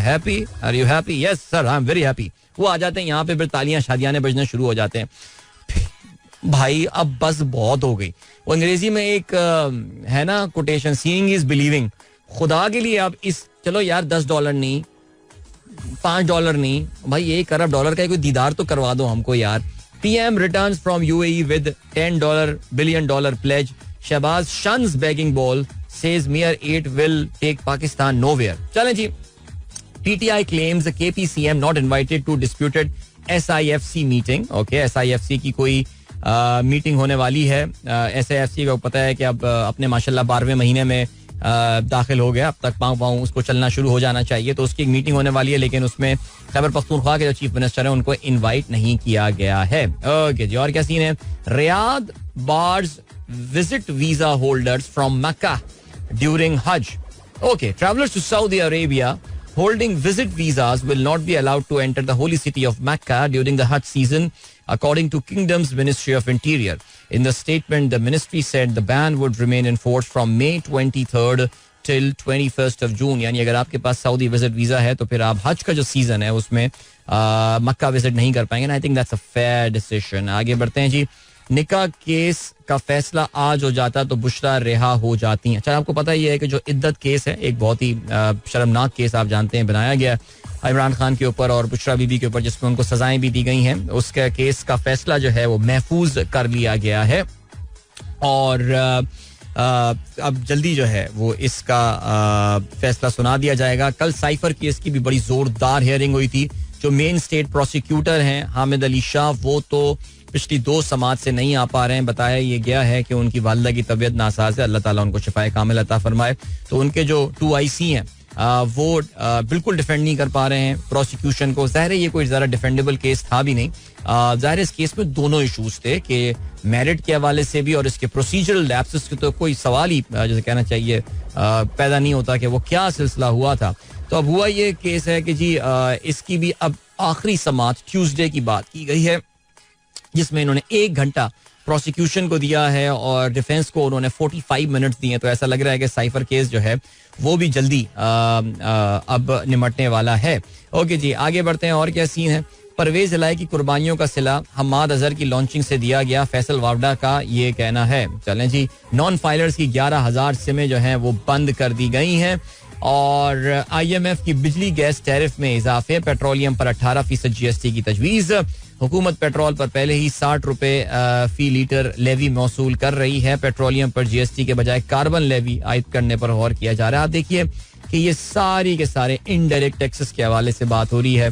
S1: Happy? Are you happy? Yes sir, I am very happy. वो आ जाते हैं यहाँ पे, फिर तालियां शादियां बजने शुरू हो जाते हैं. भाई अब बस बहुत हो गई. वो अंग्रेजी में एक है ना कोटेशन, सीइंग इज बिलीविंग. खुदा के लिए आप इस, चलो यार $10 नहीं, $5 नहीं, भाई $1 अरब का कोई दीदार तो करवा दो हमको यार. PM returns from UAE with $10 billion pledge. Shahbaz shuns begging ball, says mere 8 will take Pakistan nowhere. चलें जी. PTI claims the KPCM not invited to disputed SIFC meeting. Okay, SIFC की कोई मीटिंग होने वाली है. SIFC को पता है कि अब अपने माशाल्लाह 12वें महीने में दाखिल हो गया. अब तक पाँव उसको चलना शुरू हो जाना चाहिए, तो उसकी एक मीटिंग होने वाली है, लेकिन उसमें खैबर पख्तूनख्वा के जो चीफ मिनिस्टर हैं उनको इनवाइट नहीं किया गया है. ओके जी, और क्या सीन है? Riyadh bars visit visa holders from Mecca during Hajj. Okay, travelers to Saudi Arabia holding visit visas will not be allowed to enter the holy city of Mecca during the Hajj season, according to Kingdom's Ministry of Interior. In the statement, the ministry said the ban would remain in force from May 23rd till 21st of June. यानी अगर आपके पास Saudi visit visa है तो फिर आप हज का जो सीजन है उसमें मक्का विजिट नहीं कर पाएंगे. आई think that's a fair decision. आगे बढ़ते हैं जी. निकाह केस का फैसला आज हो जाता तो बुशरा रिहा हो जाती हैं. अच्छा, आपको पता ही है कि जो इद्दत केस है, एक बहुत ही शर्मनाक केस आप जानते हैं, बनाया गया इमरान खान के ऊपर और बुशरा बीबी के ऊपर, जिसमें उनको सजाएं भी दी गई हैं. उसका केस का फैसला जो है वो महफूज कर लिया गया है और अब जल्दी जो है वो इसका फैसला सुना दिया जाएगा. कल साइफर केस की भी बड़ी जोरदार हियरिंग हुई थी. जो मेन स्टेट प्रोसिक्यूटर हैं हामिद अली शाह, वो तो पिछली 2 समात से नहीं आ पा रहे हैं. बताया ये गया है कि उनकी वालिदा की तबीयत नासाज है, अल्लाह ताला उनको शिफाए कामिल अता फरमाए. तो उनके जो 2IC हैं वो बिल्कुल डिफेंड नहीं कर पा रहे हैं प्रोसिक्यूशन को. ज़ाहिर है ये कोई ज़्यादा डिफेंडेबल केस था भी नहीं. ज़ाहिर इस केस में दोनों इशूज थे कि मेरिट के हवाले से भी और इसके प्रोसीजरल लैप्सेस के तो कोई सवाल ही जैसे कहना चाहिए पैदा नहीं होता कि वो क्या सिलसिला हुआ था. तो अब हुआ ये केस है कि जी इसकी भी अब आखिरी समात ट्यूसडे की बात की गई है, जिसमें इन्होंने 1 घंटा प्रोसिक्यूशन को दिया है और डिफेंस को उन्होंने 45 मिनट्स दिए. तो ऐसा लग रहा है कि साइफर केस जो है वो भी जल्दी अब निमटने वाला है. ओके जी, आगे बढ़ते हैं. और क्या सीन है? परवेज इलाही की कुर्बानियों का सिला हम्माद अजहर की लॉन्चिंग से दिया गया, फैसल वावडा का ये कहना है. चलें जी. नॉन फाइलर्स की 11,000 सिमें जो हैं वो बंद कर दी गई हैं और IMF की बिजली गैस टैरिफ में इजाफे, पेट्रोलियम पर 18% GST की तजवीज़. हुकूमत पेट्रोल पर पहले ही 60 रुपए फी लीटर लेवी मौसूल कर रही है. पेट्रोलियम पर GST के बजाय कार्बन लेवी आयद करने पर गौर किया जा रहा है. आप देखिए कि ये सारी के सारे इनडायरेक्ट टैक्सेस के हवाले से बात हो रही है.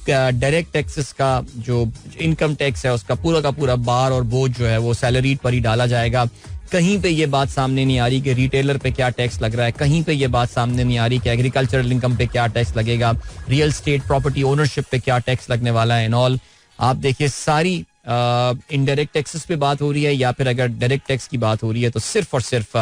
S1: डायरेक्ट टैक्सेस का जो इनकम टैक्स है उसका पूरा का पूरा बार और बोझ जो है वो सैलरीड पर ही डाला जाएगा. कहीं पे ये बात सामने नहीं आ रही कि रिटेलर पे क्या टैक्स लग रहा है. कहीं पे ये बात सामने नहीं आ रही कि एग्रीकल्चरल इनकम पे क्या टैक्स लगेगा, रियल स्टेट प्रॉपर्टी ओनरशिप पे क्या टैक्स लगने वाला है एंड ऑल. आप देखिए सारी इनडायरेक्ट टैक्सेस पे बात हो रही है या फिर अगर डायरेक्ट टैक्स की बात हो रही है तो सिर्फ और सिर्फ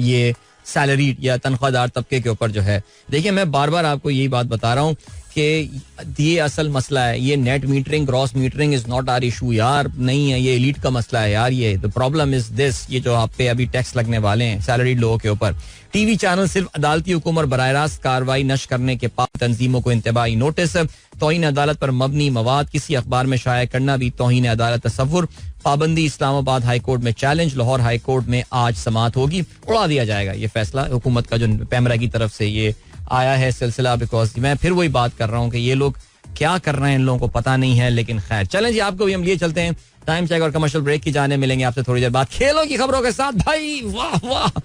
S1: ये सैलरीड या तनख्वाहदार तबके के ऊपर जो है. देखिए मैं बार बार आपको यही बात बता रहा हूँ कि ये असल मसला है. ये net metering gross metering is not our issue यार, नहीं है, ये एलीट का मसला है यार. ये द प्रॉब्लम इज दिस, ये जो आप पे अभी टैक्स लगने वाले हैं सैलरीड लोगों के ऊपर. टीवी चैनल सिर्फ अदालती हुक्म और बराह रास्त कार्रवाई नश करने के बाद तंजीमों को इंतबाही नोटिस. तौहीन अदालत पर मबनी मवाद किसी अखबार में शाया करना भी तौहीन अदालत तसव्वुर. पाबंदी इस्लामाबाद हाई कोर्ट में चैलेंज. लाहौर हाई कोर्ट में आज समात होगी. उड़ा दिया जाएगा ये फैसला हुकूमत का जो पैमरा की तरफ से ये आया है सिलसिला. बिकॉज मैं फिर वही बात कर रहा हूँ कि ये लोग क्या कर रहे हैं इन लोगों को पता नहीं है. लेकिन खैर चलें जी, आपको भी हम लिए चलते हैं टाइम चेक और कमर्शियल ब्रेक की जाने. मिलेंगे आपसे थोड़ी देर बाद खेलों की खबरों के साथ. भाई वाह वाह,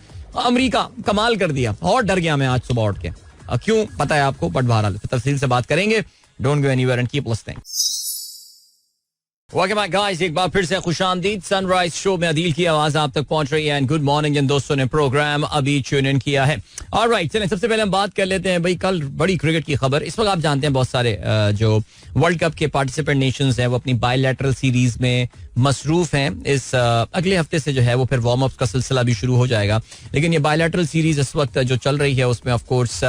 S1: अमेरिका कमाल कर दिया और डर गया मैं आज सुबह उठ के. क्यों पता है आपको, बट बहरहाल तफसील से बात करेंगे. Don't go anywhere and keep listening. Welcome back guys, एक बार फिर से खुशामदीद। सनराइज शो में अदील की आवाज आप तक पहुंच रही है एंड गुड मॉर्निंग जिन दोस्तों ने प्रोग्राम अभी ट्यून इन किया है। ऑलराइट, चलें सबसे पहले हम बात कर लेते हैं भाई कल बड़ी क्रिकेट की खबर। इस वक्त आप जानते हैं बहुत सारे जो वर्ल्ड कप के पार्टिसिपेंट नेशंस हैं वो अपनी बायलैटरल सीरीज में मसरूफ हैं। इस अगले हफ्ते से जो है वो फिर वार्म अप का सिलसिला भी शुरू हो जाएगा, लेकिन ये बायलैटरल सीरीज इस वक्त जो चल रही है उसमें ऑफ कोर्स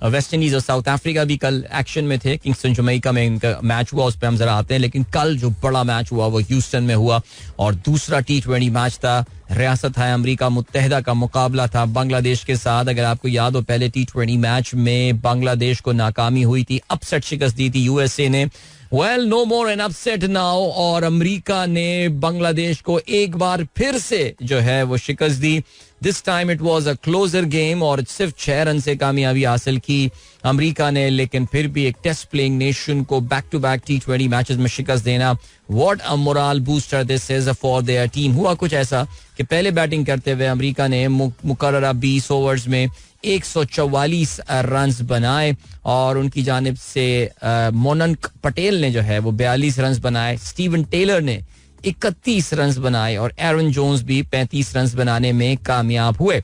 S1: वेस्ट इंडीज और साउथ अफ्रीका भी कल एक्शन में थे। किंगस्टन जमैका में इनका मैच हुआ, उस पर हम जरा आते हैं। लेकिन कल जो बड़ा मैच हुआ वो ह्यूस्टन में हुआ और दूसरा T20 मैच था। रियासत है अमेरिका मुत्तहिदा का मुकाबला था बांग्लादेश के साथ। अगर आपको याद हो, पहले T20 मैच में बांग्लादेश को नाकामी हुई थी, अपसेट शिकस्त दी थी यूएसए ने। Well, no more an upset now, और अमेरिका ने बांग्लादेश को एक बार फिर से जो है वो शिकस्त दी। This time it was a closer game और सिर्फ 6 रन से कामयाबी हासिल की अमेरिका ने, लेकिन फिर भी एक टेस्ट प्लेइंग नेशन को back to back T20 matches में शिकस्त देना, what a moral booster this is for their team. हुआ कुछ ऐसा कि पहले बैटिंग करते हुए अमेरिका ने मुकर्ररा 20 ओवर्स में 144 रन बनाए और उनकी जानिब से मोनक पटेल ने जो है वो 42 रन बनाए, स्टीवन टेलर ने 31 रन बनाए और एरन जोन्स भी 35 रन बनाने में कामयाब हुए।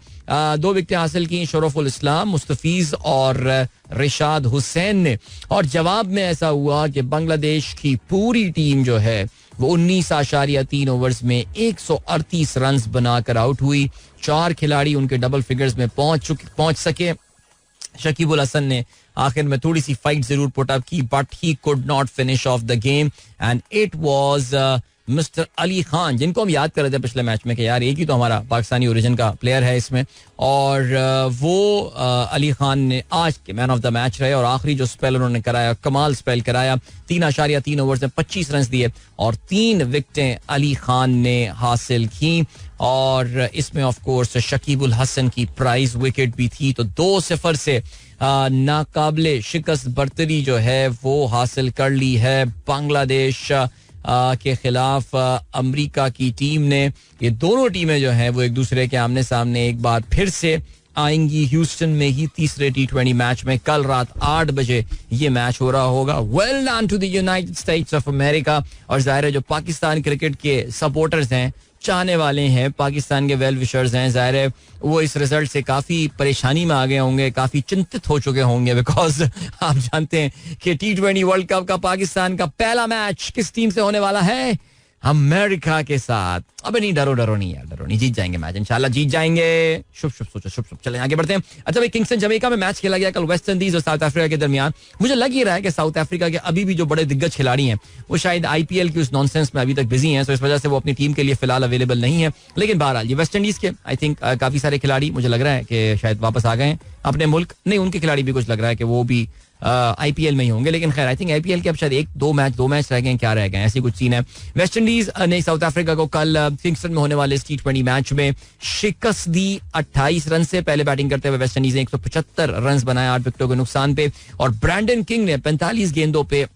S1: 2 विकेटें हासिल की शरफुल इस्लाम, मुस्तफीज और रिशाद हुसैन ने। और जवाब में ऐसा हुआ कि बांग्लादेश की पूरी टीम जो है वो 19.3 ओवर्स में 138 रन बनाकर आउट हुई। 4 खिलाड़ी उनके डबल फिगर्स में पहुंच सके। शकीबुल हसन ने आखिर में थोड़ी सी फाइट जरूर पुट अप की, but he could not finish off the game and it was mister Ali Khan, जिनको हम याद कर रहे थे पिछले मैच में कि यार एक ही तो हमारा पाकिस्तानी ओरिजिन का प्लेयर है इसमें, और वो अली खान ने आज के मैन ऑफ द मैच रहे और आखिरी जो स्पेल उन्होंने कराया, कमाल स्पेल कराया। 3.3 ओवर्स में 25 रन दिए और 3 विकेटें अली खान ने हासिल की और इसमें ऑफ कोर्स शकीबुल हसन की प्राइज विकेट भी थी। तो 2-0 से नाकाबिले शिकस्त बर्तरी जो है वो हासिल कर ली है बांग्लादेश के खिलाफ अमेरिका की टीम ने। ये दोनों टीमें जो हैं वो एक दूसरे के आमने सामने एक बार फिर से आएंगी ह्यूस्टन में ही तीसरे T20 मैच में। कल रात 8 बजे ये मैच हो रहा होगा। Well done to the United States of America. और जाहिर है जो पाकिस्तान क्रिकेट के सपोर्टर्स हैं, चाहने वाले हैं, पाकिस्तान के वेल विशर्स हैं, जाहिर है वो इस रिजल्ट से काफी परेशानी में आ गए होंगे, काफी चिंतित हो चुके होंगे, बिकॉज आप जानते हैं कि T20 वर्ल्ड कप का पाकिस्तान का पहला मैच किस टीम से होने वाला है? अमेरिका के साथ। अबे नहीं, डरो नहीं यार, डरो नहीं, जीत जाएंगे मैच, इंशाल्लाह जीत जाएंगे। शुभ सोचो, शुभ। चलें आगे बढ़ते हैं। अच्छा भाई, किंगस्टन जमैका में मैच खेला गया कल वेस्ट इंडीज और साउथ अफ्रीका के दरमियान। मुझे लग ही रहा है कि साउथ अफ्रीका के अभी भी जो बड़े दिग्गज खिलाड़ी हैं वो शायद IPL की उस नॉनसेंस में अभी तक बिजी हैं, तो इस वजह से वो अपनी टीम के लिए फिलहाल अवेलेबल नहीं है। लेकिन बहरहाल ये वेस्ट इंडीज के आई थिंक काफी सारे खिलाड़ी मुझे लग रहा है कि शायद वापस आ गए हैं अपने मुल्क। नहीं, उनके खिलाड़ी भी कुछ लग रहा है कि वो भी IPL में ही होंगे, लेकिन खैर आई थिंक IPL के अब शायद 2 मैच रह गए, क्या रह गए, ऐसी कुछ सीन है। वेस्ट इंडीज ने साउथ अफ्रीका को कल किंगस्टन में होने वाले इस T20 मैच में शिकस्त दी 28 रन से। पहले बैटिंग करते हुए वेस्ट इंडीज ने 175 रन बनाए 8 विकेटों के नुकसान पे, और ब्रैंडन किंग ने 45 गेंदों पे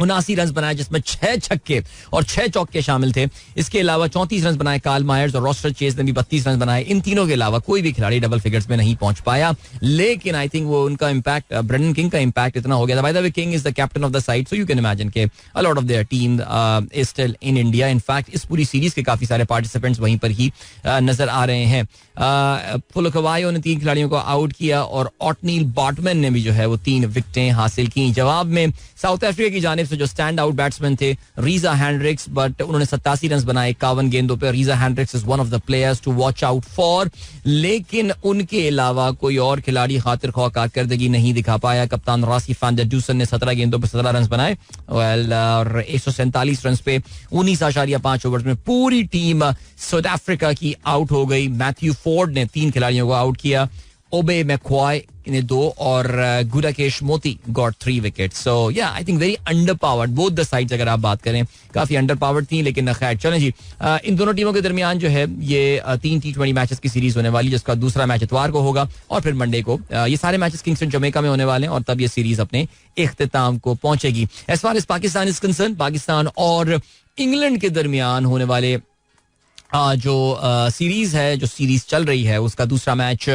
S1: 79 रन बनाए, जिसमें 6 छक्के और 6 चौके शामिल थे। इसके अलावा 34 रन बनाए कार्ल मायर्स और रॉस्टर चेज ने भी 32 रन बनाए। इन तीनों के अलावा कोई भी खिलाड़ी डबल फिगर्स में नहीं पहुंच पाया, लेकिन आई थिंक वो उनका इम्पैक्ट, ब्रेंडन किंग का इम्पैक्ट इतना हो गया था। By the way, King is the captain of the side, so you can imagine के a lot of their team is still in India. In fact इस पूरी सीरीज के काफी सारे पार्टिसिपेंट्स वहीं पर ही नजर आ रहे हैं। फुलकवायो ने 3 खिलाड़ियों को आउट किया और ऑटनील बॉटमैन ने भी जो है वो 3 विकेटें हासिल की। जवाब में साउथ अफ्रीका की जानिब से जो स्टैंड आउट बैट्समैन थे रीजा हैंड्रिक्स, बट उन्होंने 87 रन बनाए 51 गेंदों पे। Reeza Hendricks is one of the players to watch out for, लेकिन उनके अलावा कोई और खिलाड़ी खातिर खौफ कारकर्दगी नहीं दिखा पाया। कप्तान रासी फैन द ड्यूसन ने 17 गेंदों पर 17 रन बनाए और 147 रन पे 19.5 ओवर में पूरी टीम साउथ अफ्रीका की आउट हो गई। मैथ्यू फोर्ड ने 3 खिलाड़ियों को आउट किया, ओबे मैक्वाई ने 2 और गुडाकेश मोती got 3 wicket. So yeah I think very under powered both the sides, अगर आप बात करें काफी अंडर पावर्ड थी। लेकिन खैर चलें जी, इन दोनों टीमों के दरमियान जो है ये 3 T20 मैचेस की सीरीज होने वाली, जिसका दूसरा मैच इतवार को होगा और फिर मंडे को ये सारे मैचेस किंगस्टन जमैका में होने वाले हैं और तब ये सीरीज अपने इख्तिताम को पहुंचेगी। As far as Pakistan is concerned, Pakistan और इंग्लैंड के दरमियान होने वाले जो सीरीज है, जो सीरीज चल रही है, उसका दूसरा मैच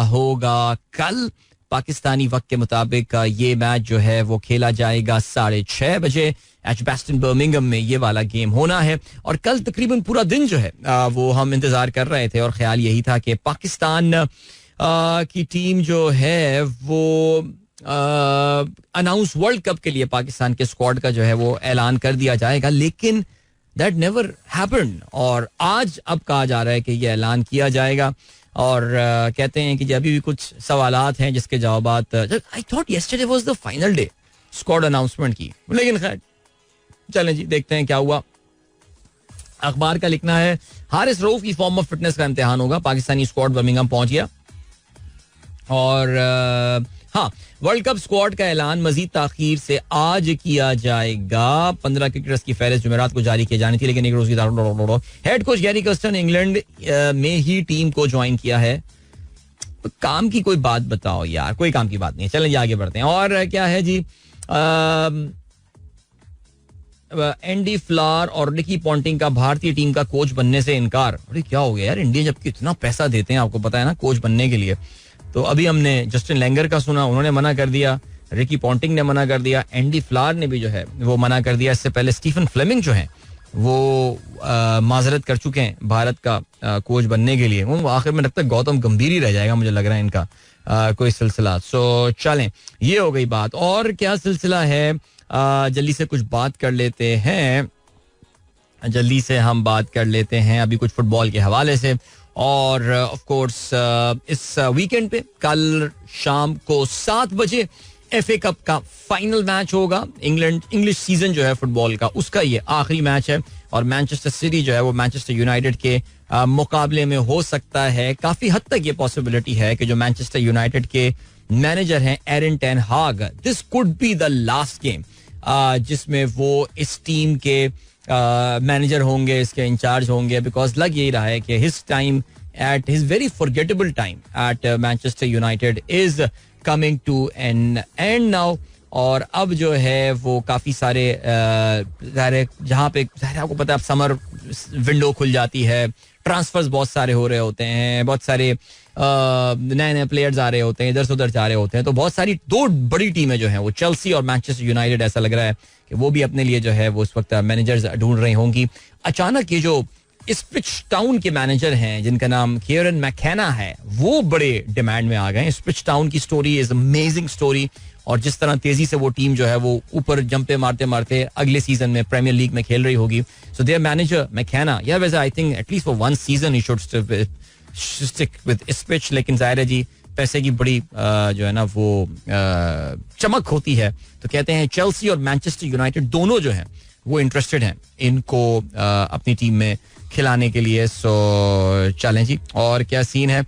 S1: होगा कल पाकिस्तानी वक्त के मुताबिक ये मैच जो है वो खेला जाएगा 6:30 बजे एजबैस्टन बर्मिंघम में ये वाला गेम होना है. और कल तकरीबन पूरा दिन जो है वो हम इंतजार कर रहे थे और ख्याल यही था कि पाकिस्तान की टीम जो है वो अनाउंस वर्ल्ड कप के लिए पाकिस्तान के स्क्वाड का जो है वो ऐलान कर दिया जाएगा, लेकिन दैट नेवर हैपेंड. और आज अब कहा जा रहा है कि ये ऐलान किया जाएगा और कहते हैं कि अभी भी कुछ सवालात हैं जिसके जवाबात. I thought yesterday was the final day squad announcement की, लेकिन खैर चलें जी, देखते हैं क्या हुआ. अखबार का लिखना है हारिस रऊफ की फॉर्म ऑफ फिटनेस का इम्तिहान होगा, पाकिस्तानी स्क्वाड बर्मिंघम पहुंच गया. और हाँ, वर्ल्ड कप स्क्वाड का ऐलान मजीद ताखीर से आज किया जाएगा. 15 क्रिकेटर्स की फहरिस्त जुमेरात को जारी की जानी थी, लेकिन एक रोज की हेड कोच गैरी कर्स्टन ने इंग्लैंड में ही टीम को ज्वाइन किया है. काम की कोई बात बताओ यार, कोई काम की बात नहीं है. चलें आगे बढ़ते हैं. और क्या है जी, एंडी फ्लावर और रिकी पॉन्टिंग का भारतीय टीम का कोच बनने से इनकार. अरे क्या हो गया यार, इंडिया जबकि इतना पैसा देते हैं, आपको पता है ना, कोच बनने के लिए. तो अभी हमने जस्टिन लैंगर का सुना, उन्होंने मना कर दिया, रिकी पॉन्टिंग ने मना कर दिया, एंडी फ्लावर ने भी जो है वो मना कर दिया. इससे पहले स्टीफन फ्लेमिंग जो है वो माजरत कर चुके हैं भारत का कोच बनने के लिए. वो आखिर में लगता है गौतम गंभीर ही रह जाएगा, मुझे लग रहा है इनका कोई सिलसिला. सो चलें, ये हो गई बात. और क्या सिलसिला है, जल्दी से कुछ बात कर लेते हैं, जल्दी से हम बात कर लेते हैं अभी कुछ फुटबॉल के हवाले से. और ऑफ कोर्स इस वीकेंड पे कल शाम को 7 बजे FA कप का फाइनल मैच होगा. इंग्लिश सीजन जो है फुटबॉल का, उसका ये आखिरी मैच है. और मैनचेस्टर सिटी जो है वो मैनचेस्टर यूनाइटेड के मुकाबले में हो सकता है. काफी हद तक ये पॉसिबिलिटी है कि जो मैनचेस्टर यूनाइटेड के मैनेजर हैं एरिक टेन हाग, this could be the last game जिसमें वो इस टीम के मैनेजर होंगे, इसके इंचार्ज होंगे. बिकॉज लग यही रहा है कि his time at his very forgettable time at Manchester United is coming to an end now. और अब जो है वो काफी सारे जहाँ पे आपको पता है, अब समर विंडो खुल जाती है, ट्रांसफर्स बहुत सारे हो रहे होते हैं, बहुत सारे नए नए प्लेयर्स आ रहे होते हैं, इधर से उधर जा रहे होते हैं. तो बहुत सारी दो बड़ी टीमें जो हैं वो चेल्सी और मैनचेस्टर यूनाइटेड, ऐसा लग रहा है कि वो भी अपने लिए जो है वो इस वक्त मैनेजर्स ढूंढ रही होंगी. अचानक ये जो इस्पिच टाउन के मैनेजर हैं जिनका नाम कियरन मैकेना है, वो बड़े डिमांड में आ गए. इस्पिच टाउन की स्टोरी इज अमेजिंग स्टोरी. और जिस तरह तेजी से वो टीम जो है वो ऊपर जंपे मारते मारते अगले सीजन में प्रीमियर लीग में खेल रही होगी. सो देयर मैनेजर मैकेना, या वैसे I think at least for one season he should stick with Ipswich. लेकिन जाहिर है जी, पैसे की बड़ी जो है ना वो चमक होती है. तो कहते हैं चेल्सी और मैनचेस्टर यूनाइटेड दोनों जो हैं वो इंटरेस्टेड हैं इनको अपनी टीम में खिलाने के लिए. सो चलें जी, और क्या सीन है.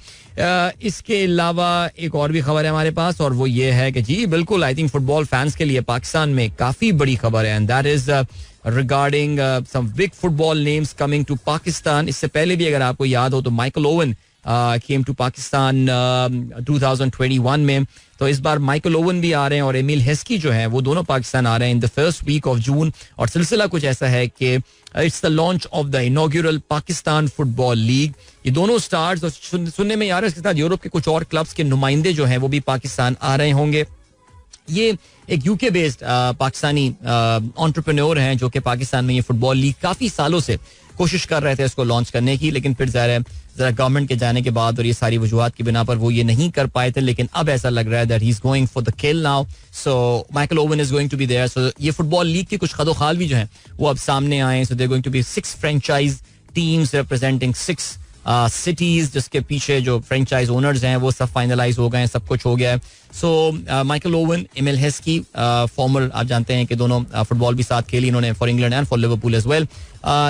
S1: इसके अलावा एक और भी खबर है हमारे पास, और वो ये है कि जी बिल्कुल, आई थिंक फुटबॉल फैंस के लिए पाकिस्तान में काफी बड़ी खबर है. And that is regarding some big football names coming to Pakistan. इससे पहले भी अगर आपको याद हो तो Michael Owen came to Pakistan 2021 में. तो इस बार माइकल ओवन भी आ रहे हैं और एमिल हेस्की जो है वो दोनों पाकिस्तान आ रहे हैं in the first week of June. और सिलसिला कुछ ऐसा है कि it's the launch of the inaugural Pakistan football league. ये दोनों स्टार्स, और सुनने में यार इसके साथ यूरोप के कुछ और क्लब्स के नुमाइंदे जो हैं वो भी पाकिस्तान आ रहे होंगे. ये एक यूके बेस्ड पाकिस्तानी एंटरप्रेन्योर हैं जो कि पाकिस्तान में ये फुटबॉल लीग काफी सालों से कोशिश कर रहे थे इसको लॉन्च करने की, लेकिन फिर जरा गवर्नमेंट के जाने के बाद और ये सारी वजूहात की बिना पर वो ये नहीं कर पाए थे. लेकिन अब ऐसा लग रहा है that he is going for the kill now. So Michael Owen is going to be there. So ये फुटबॉल लीग के कुछ खदोखाल भी जो हैं वो अब सामने आए. So they are going to be 6 franchise teams representing 6 cities, जिसके पीछे जो फ्रेंचाइज ओनर्स हैं वो सब फाइनलाइज हो गए, सब कुछ हो गया है. सो माइकल ओवन, एमिल हेस्की, फॉर्मर, आप जानते हैं कि दोनों फुटबॉल भी साथ खेली इन्होंने for England and for Liverpool as well.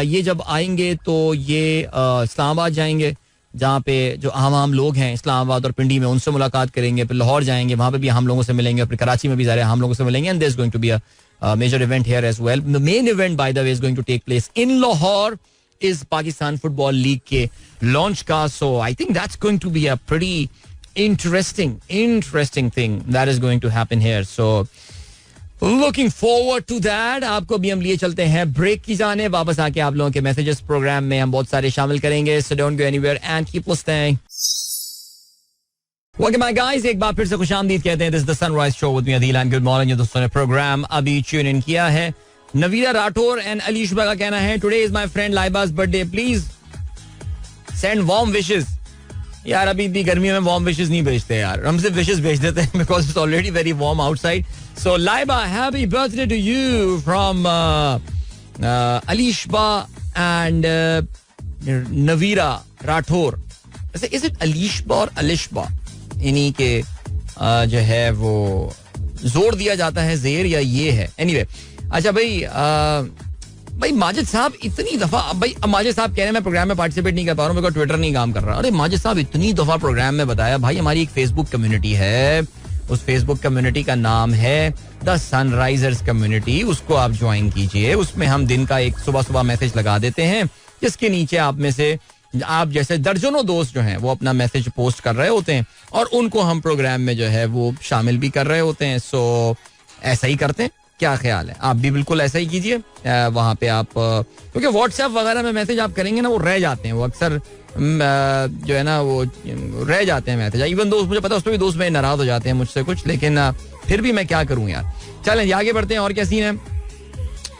S1: ये जब आएंगे तो ये इस्लामाबाद जाएंगे, जहाँ पे जो आम लोग हैं इस्लामाबाद और पिंडी में, उनसे मुलाकात करेंगे. फिर लाहौर जाएंगे, वहाँ पे भी हम लोगों से मिलेंगे. फिर कराची में भी ज़ाहिर हम लोगों से मिलेंगे. And there is going to be a major event here as well. The main event by the way is going to take place in Lahore is Pakistan football league के लॉन्च का. So I think that's going to be a pretty interesting thing that is going to happen here. So looking forward to that. आपको भी हम लिए चलते हैं break की जाने. वापस आके आप लोगों के मैसेजेस प्रोग्राम में हम बहुत सारे शामिल करेंगे. So don't go anywhere and keep listening. Welcome back guys, एक बार फिर से खुशामदीद कहते हैं. This is the Sunrise Show with me Adil and good morning. दोस्तों ने प्रोग्राम अभी ट्यून इन किया है. नवीरा राठौर एंड अलीशबा का कहना है today is my friend Laiba's birthday, please send warm wishes. यार अभी इतनी गर्मी में वार्म विशेस नहीं भेजते यार, हम सिर्फ विशेस भेज देते हैं because it's already very warm outside. So Laiba, happy birthday to you from Alishba and Naveera Rathore. Is it Alishba और अलिशबा, इन्हीं के जो है वो जोर दिया जाता है जेर या ये है. एनीवे अच्छा भाई माजिद साहब इतनी दफा, भाई माजिद साहब कह रहे हैं मैं प्रोग्राम में पार्टिसिपेट नहीं कर पा रहा हूँ, मेरे को ट्विटर नहीं काम कर रहा. अरे माजिद साहब इतनी दफा प्रोग्राम में बताया भाई हमारी एक फेसबुक कम्युनिटी है, उस फेसबुक कम्युनिटी का नाम है द सनराइजर्स कम्युनिटी. उसको आप ज्वाइन कीजिए. उसमें हम दिन का एक सुबह मैसेज लगा देते हैं जिसके नीचे आप में से आप जैसे दर्जनों दोस्त जो हैं वो अपना मैसेज पोस्ट कर रहे होते हैं और उनको हम प्रोग्राम में जो है वो शामिल भी कर रहे होते हैं. सो ऐसा ही करते हैं, क्या ख्याल है? आप भी बिल्कुल ऐसा ही कीजिए. वहाँ पे आप, क्योंकि व्हाट्सएप वगैरह में मैसेज आप करेंगे ना वो रह जाते हैं, वो अक्सर जो है ना वो रह जाते हैं मैसेज. इवन दोस्त, मुझे पता है उस पर भी दोस्त मेरे नाराज हो जाते हैं मुझसे कुछ, लेकिन फिर भी मैं क्या करूँ यार. चलें आगे बढ़ते हैं. और क्या सीन है?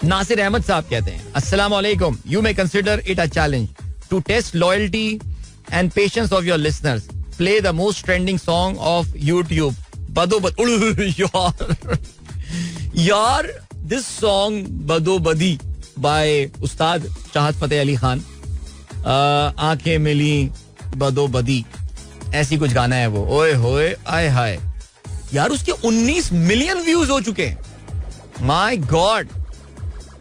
S1: नासिर अहमद साहब कहते हैं अस्सलाम वालेकुम, you may consider it a challenge to test loyalty and patience of your listeners. Play the most trending song of YouTube. Bado Badi. Yaar, this song Bado Badi by Ustad Chahat Fateh Ali Khan. आंखें मिली बदो बदी, ऐसी कुछ गाना है वो. ओए होए आए हाय यार, उसके 19 मिलियन व्यूज हो चुके हैं. My God.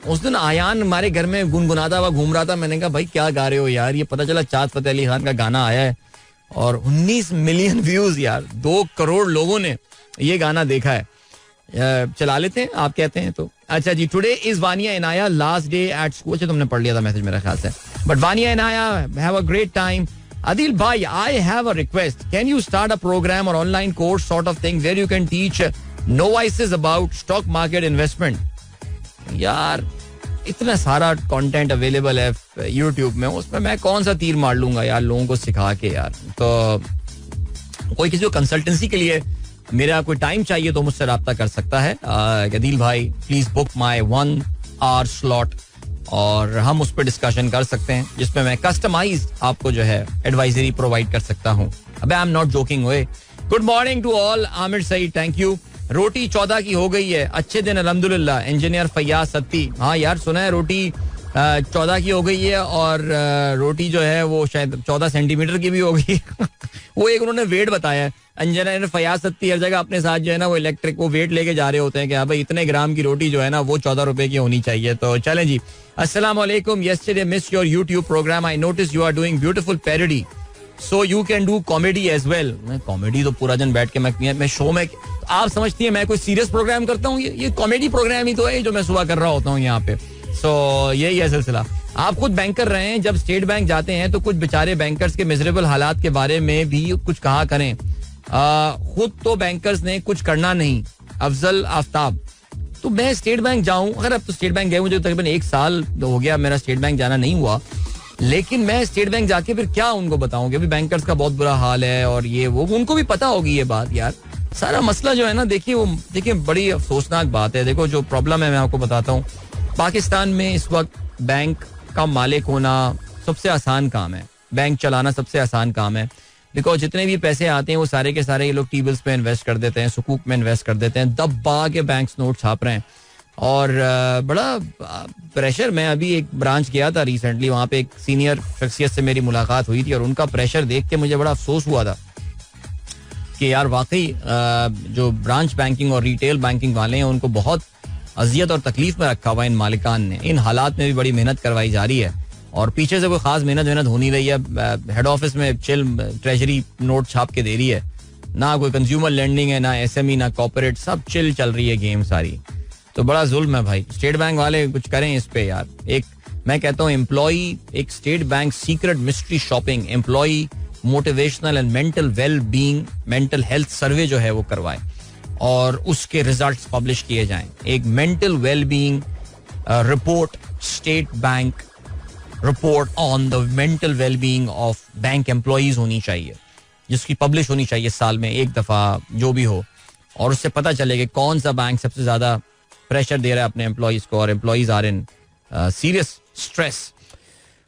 S1: उस दिन आयान हमारे घर में गुनगुनाता हुआ घूम रहा था. मैंने कहा भाई क्या गा रहे हो यार, ये पता चला चाहत फतेह अली खान का गाना आया है और 19 मिलियन व्यूज यार. 2 करोड़ लोगों ने ये गाना देखा है. चला लेते हैं, आप कहते हैं तो. अच्छा जी, today is Wania Inaya last day at school. अच्छा तुमने पढ़ लिया था मैसेज मेरा ख्याल से. But Wania Inaya, have a great time. Adil bhai, I have a request. Can you start a program or online course sort of thing where you can teach novices about stock market investment? यार इतना सारा content available है YouTube में, उसमें मैं कौन सा तीर मार लूंगा यार लोगों को सिखा के यार. तो कोई किसी को कंसल्टेंसी के लिए मेरा कोई टाइम चाहिए तो मुझसे रब्ता कर सकता है. अदील भाई please book my 1 hour slot और हम उस पर डिस्कशन कर सकते हैं जिसमें मैं कस्टमाइज आपको जो है एडवाइजरी प्रोवाइड कर सकता हूँ. अबे I am not joking way. Good morning to all. Aamir Saeed, thank you. रोटी 14 की हो गई है. अच्छे दिन अल्हम्दुलिल्लाह. इंजीनियर फैयाज सत्ती, हाँ यार सुना है रोटी 14 की हो गई है और रोटी जो है वो शायद 14 सेंटीमीटर की भी हो गई. वो एक उन्होंने वेट बताया है. इंजीनियर फैयाज सत्ती हर जगह अपने साथ जो है ना वो इलेक्ट्रिक वो वेट लेके जा रहे होते हैं कि हाँ भाई इतने ग्राम की रोटी जो है ना वो 14 रुपए की होनी चाहिए. तो चलें जी. अस्सलाम वालेकुम. Yesterday missed your YouTube programme. I notice you are doing beautiful parody, so you can do comedy as well. मैं कॉमेडी तो पूरा दिन बैठ के मैं शो में, आप समझती है मैं कोई सीरियस प्रोग्राम करता हूँ? ये कॉमेडी प्रोग्राम ही तो है जो मैं सुबह कर रहा होता हूँ यहाँ पे. सो यही है सिलसिला. आप खुद बैंकर रहे हैं, जब स्टेट बैंक जाते हैं तो कुछ बेचारे बैंकर्स के मिजरेबल हालात के बारे में भी कुछ कहा करें. खुद तो बैंकर्स ने कुछ करना नहीं. अफजल आफ्ताब, तो मैं स्टेट बैंक जाऊं, अगर अब तो स्टेट बैंक गए मुझे तकरीबन 1 साल हो गया मेरा स्टेट बैंक जाना नहीं हुआ, लेकिन मैं स्टेट बैंक जाके फिर क्या उनको बताऊं कि अभी बैंकर्स का बहुत बुरा हाल है और ये वो, उनको भी पता होगी ये बात यार. सारा मसला जो है ना, देखिए बड़ी अफसोसनाक बात है. देखो जो प्रॉब्लम है मैं आपको बताता हूँ. पाकिस्तान में इस वक्त बैंक का मालिक होना सबसे आसान काम है. बैंक चलाना सबसे आसान काम है बिकॉज जितने भी पैसे आते हैं वो सारे के सारे ये लोग टीबिल्स पे इन्वेस्ट कर देते हैं, सुकूक में इन्वेस्ट कर देते हैं. दबा के बैंक्स नोट छाप रहे हैं और बड़ा प्रेशर. मैं अभी एक ब्रांच गया था रिसेंटली, वहाँ पे एक सीनियर शख्सियत से मेरी मुलाकात हुई थी और उनका प्रेशर देख के मुझे बड़ा अफसोस हुआ था कि यार वाकई जो ब्रांच बैंकिंग और रिटेल बैंकिंग वाले हैं उनको बहुत अजियत और तकलीफ में रखा हुआ इन मालिकान ने. इन हालात में भी बड़ी मेहनत करवाई जा रही है और पीछे से कोई खास मेहनत हो नहीं रही है. हेड ऑफिस में चिल ट्रेजरी नोट छाप के दे रही है, ना कोई कंज्यूमर लेंडिंग है, ना एसएमई, ना कॉर्पोरेट, सब चिल चल रही है गेम सारी. तो बड़ा जुल्म है भाई. स्टेट बैंक वाले कुछ करें इस पे यार. एक मैं कहता हूँ एम्प्लॉई, एक state bank secret mystery shopping employee motivational and mental well being, mental health survey जो है वो करवाए और उसके रिजल्ट्स पब्लिश किए जाएं. एक mental well being report, state bank report on the mental well being of bank employees होनी चाहिए. जिसकी पब्लिश होनी चाहिए साल में एक दफ़ा जो भी हो, और उससे पता चले कि कौन सा बैंक सबसे ज़्यादा प्रेशर दे रहा है अपने एम्प्लॉइज को और employees are in serious stress.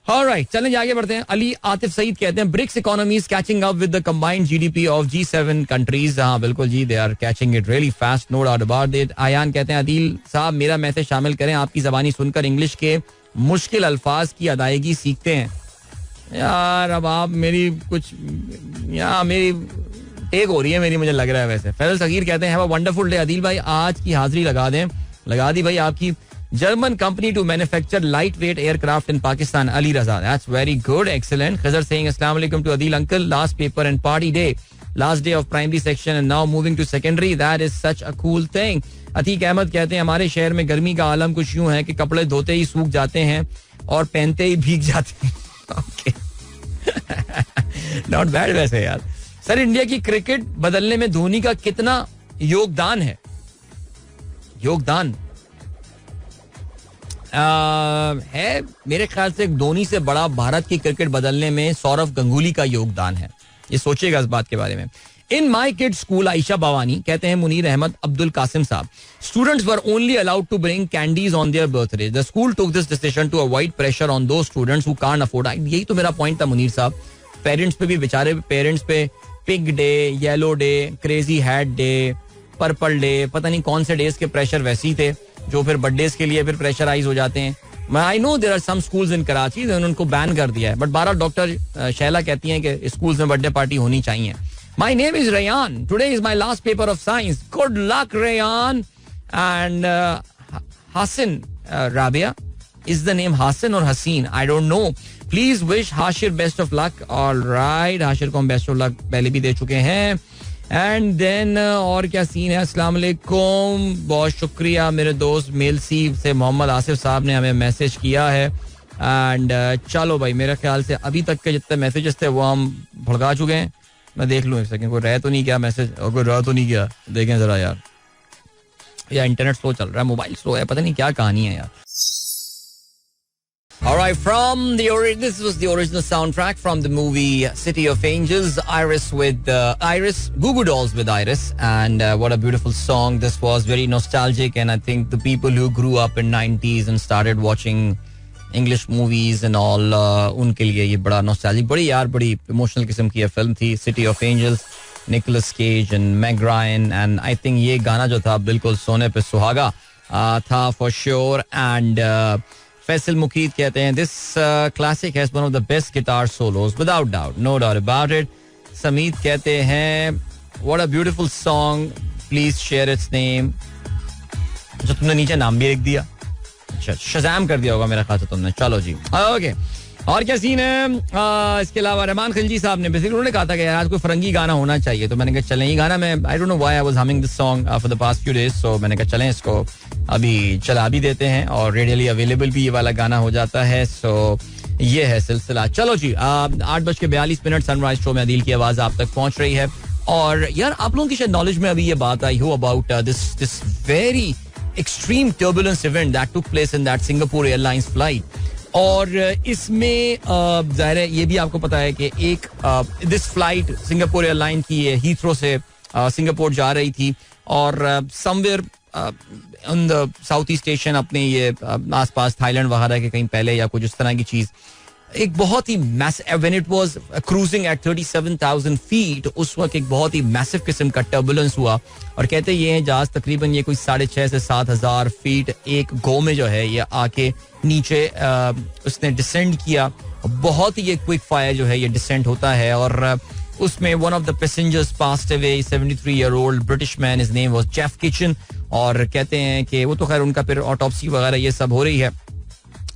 S1: Alright, चलें आगे बढ़ते हैं. अली आतिफ सईद कहते हैं BRICS economies catching up with the combined GDP of G7 countries. हाँ बिल्कुल जी, they are catching it really fast, no doubt about it. Ayan कहते हैं अदील साहब मेरा मैसेज शामिल करें, आपकी ज़बानी सुनकर इंग्लिश के मुश्किल अल्फाज की अदायगी सीखते हैं. यार अब आप मेरी टेक हो रही है मेरी, मुझे लग रहा है. वैसे फैजल सगीर कहते हैं have a wonderful day Adeel भाई, आज की हाजिरी लगा दी भाई आपकी. German company to manufacture light weight aircraft in Pakistan. Ali Raza, that's very good, excellent. Khizar saying अस्सलाम वालेकुम to Adeel uncle, last paper and party day, last day of primary section and now moving to secondary, that is such a cool thing. Atiq Ahmed कहते हैं हमारे शहर में गर्मी का आलम कुछ यूं है कि कपड़े धोते ही सूख जाते हैं और पहनते ही भीग जाते हैं. ओके, नॉट बैड वैसे यार. सर इंडिया की क्रिकेट बदलने में धोनी का कितना योगदान है? योगदान है मेरे ख्याल से धोनी से बड़ा भारत की क्रिकेट बदलने में सौरव गंगुली का योगदान है. ये सोचिएगा इस बात के बारे में. In my kid school, Ayesha Bawani कहते हैं मुनीर अहमद अब्दुल कासिम साहब, students were only allowed to bring candies on their birthday. The school took this decision to avoid pressure on those students who can't afford. यही तो मेरा पॉइंट था मुनीर साहब. पेरेंट्स पे भी बेचारे पेरेंट्स पे pig day, yellow day, crazy hat day, purple day, पता नहीं कौन से डेज के प्रेशर वैसे ही थे जो फिर बर्थडेज के लिए फिर प्रेशराइज हो जाते हैं. I know there are some schools in Karachi उनको बैन कर दिया है, बट 12 डॉक्टर शैला कहती हैं कि स्कूल्स में बर्थडे पार्टी होनी चाहिए. My name is Rayan, today is my last paper of science. Good luck Rayan. And Hasin Rabia, is the name Hasin और Haseen, I don't know. Please wish Hashir best of luck. Alright, Hashir को हम बेस्ट ऑफ लक पहले भी दे चुके हैं. एंड देन और क्या सीन है? अस्सलाम वालेकुम, बहुत शुक्रिया मेरे दोस्त मेलसी से मोहम्मद आसिफ साहब ने हमें मैसेज किया है. एंड चलो भाई, मेरे ख्याल से अभी तक के जितने मैसेजेस थे वो हम भड़का चुके हैं. मैं देख लूँ एक सेकंड, कोई रह तो नहीं गया मैसेज, और कोई रह तो नहीं गया, देखें जरा यार. या इंटरनेट स्लो चल रहा है, मोबाइल स्लो है, पता नहीं क्या कहानी है यार. Alright, this was the original soundtrack from the movie City of Angels. Iris with Iris, Goo Goo Dolls with Iris, and what a beautiful song this was. Very nostalgic, and I think the people who grew up in 90s and started watching English movies and all, उनके लिए ये बड़ा nostalgic, बड़ी emotional किस्म की film थी City of Angels. Nicolas Cage and Meg Ryan, and I think ये गाना जो था बिल्कुल सोने पे सुहागा था for sure. And Faisal Muqeed कहते हैं this classic has one of the best guitar solos without doubt, no doubt about it. Samit कहते हैं what a beautiful song, please share its name. जो तुमने नीचे नाम भी लिख दिया, अच्छा शज़ाम कर दिया होगा मेरा ख्याल से तुमने. चलो जी, ओके. और क्या सीन है? इसके अलावा रहमान खिलजी साहब ने बेसिकली उन्होंने कहा था कि यार आज कोई फरंगी गाना होना चाहिए, तो मैंने कहा चलें ये गाना. मैं I don't know why I was humming this song for the past few days, so मैंने कहा चलें इसको अभी चला भी देते हैं, और रेडियली अवेलेबल भी ये वाला गाना हो जाता है. सो ये है सिलसिला. चलो जी, 8:42 सनराइज शो में अदील की आवाज आप तक पहुंच रही है. और यार आप लोगों की शायद नॉलेज में अभी ये बात आई हो about this very extreme turbulence event that took place in that Singapore airlines flight. और इसमें जाहिर है ये भी आपको पता है कि एक दिस फ्लाइट सिंगापुर एयरलाइन की हीथ्रो से सिंगापुर जा रही थी, और somewhere on the south east Asian, अपने ये आसपास थाईलैंड वगैरह के कहीं पहले या कुछ इस तरह की चीज, एक बहुत ही when it was cruising at 37,000 feet, उस वक्त एक बहुत ही मैसिव किस्म का टर्बुलेंस हुआ. और कहते ये हैं जहाज तकरीबन ये कोई 6,500 से 7,000 फीट एक गो में जो है ये आके नीचे उसने डिसेंड किया. बहुत ही ये क्विक फायर जो है ये डिसेंट होता है, और उसमें one of the passengers passed away, 73-year-old British man, his name was Jeff kitchen. और कहते हैं कि वो तो खैर उनका फिर ऑटोप्सी वगैरह ये सब हो रही है,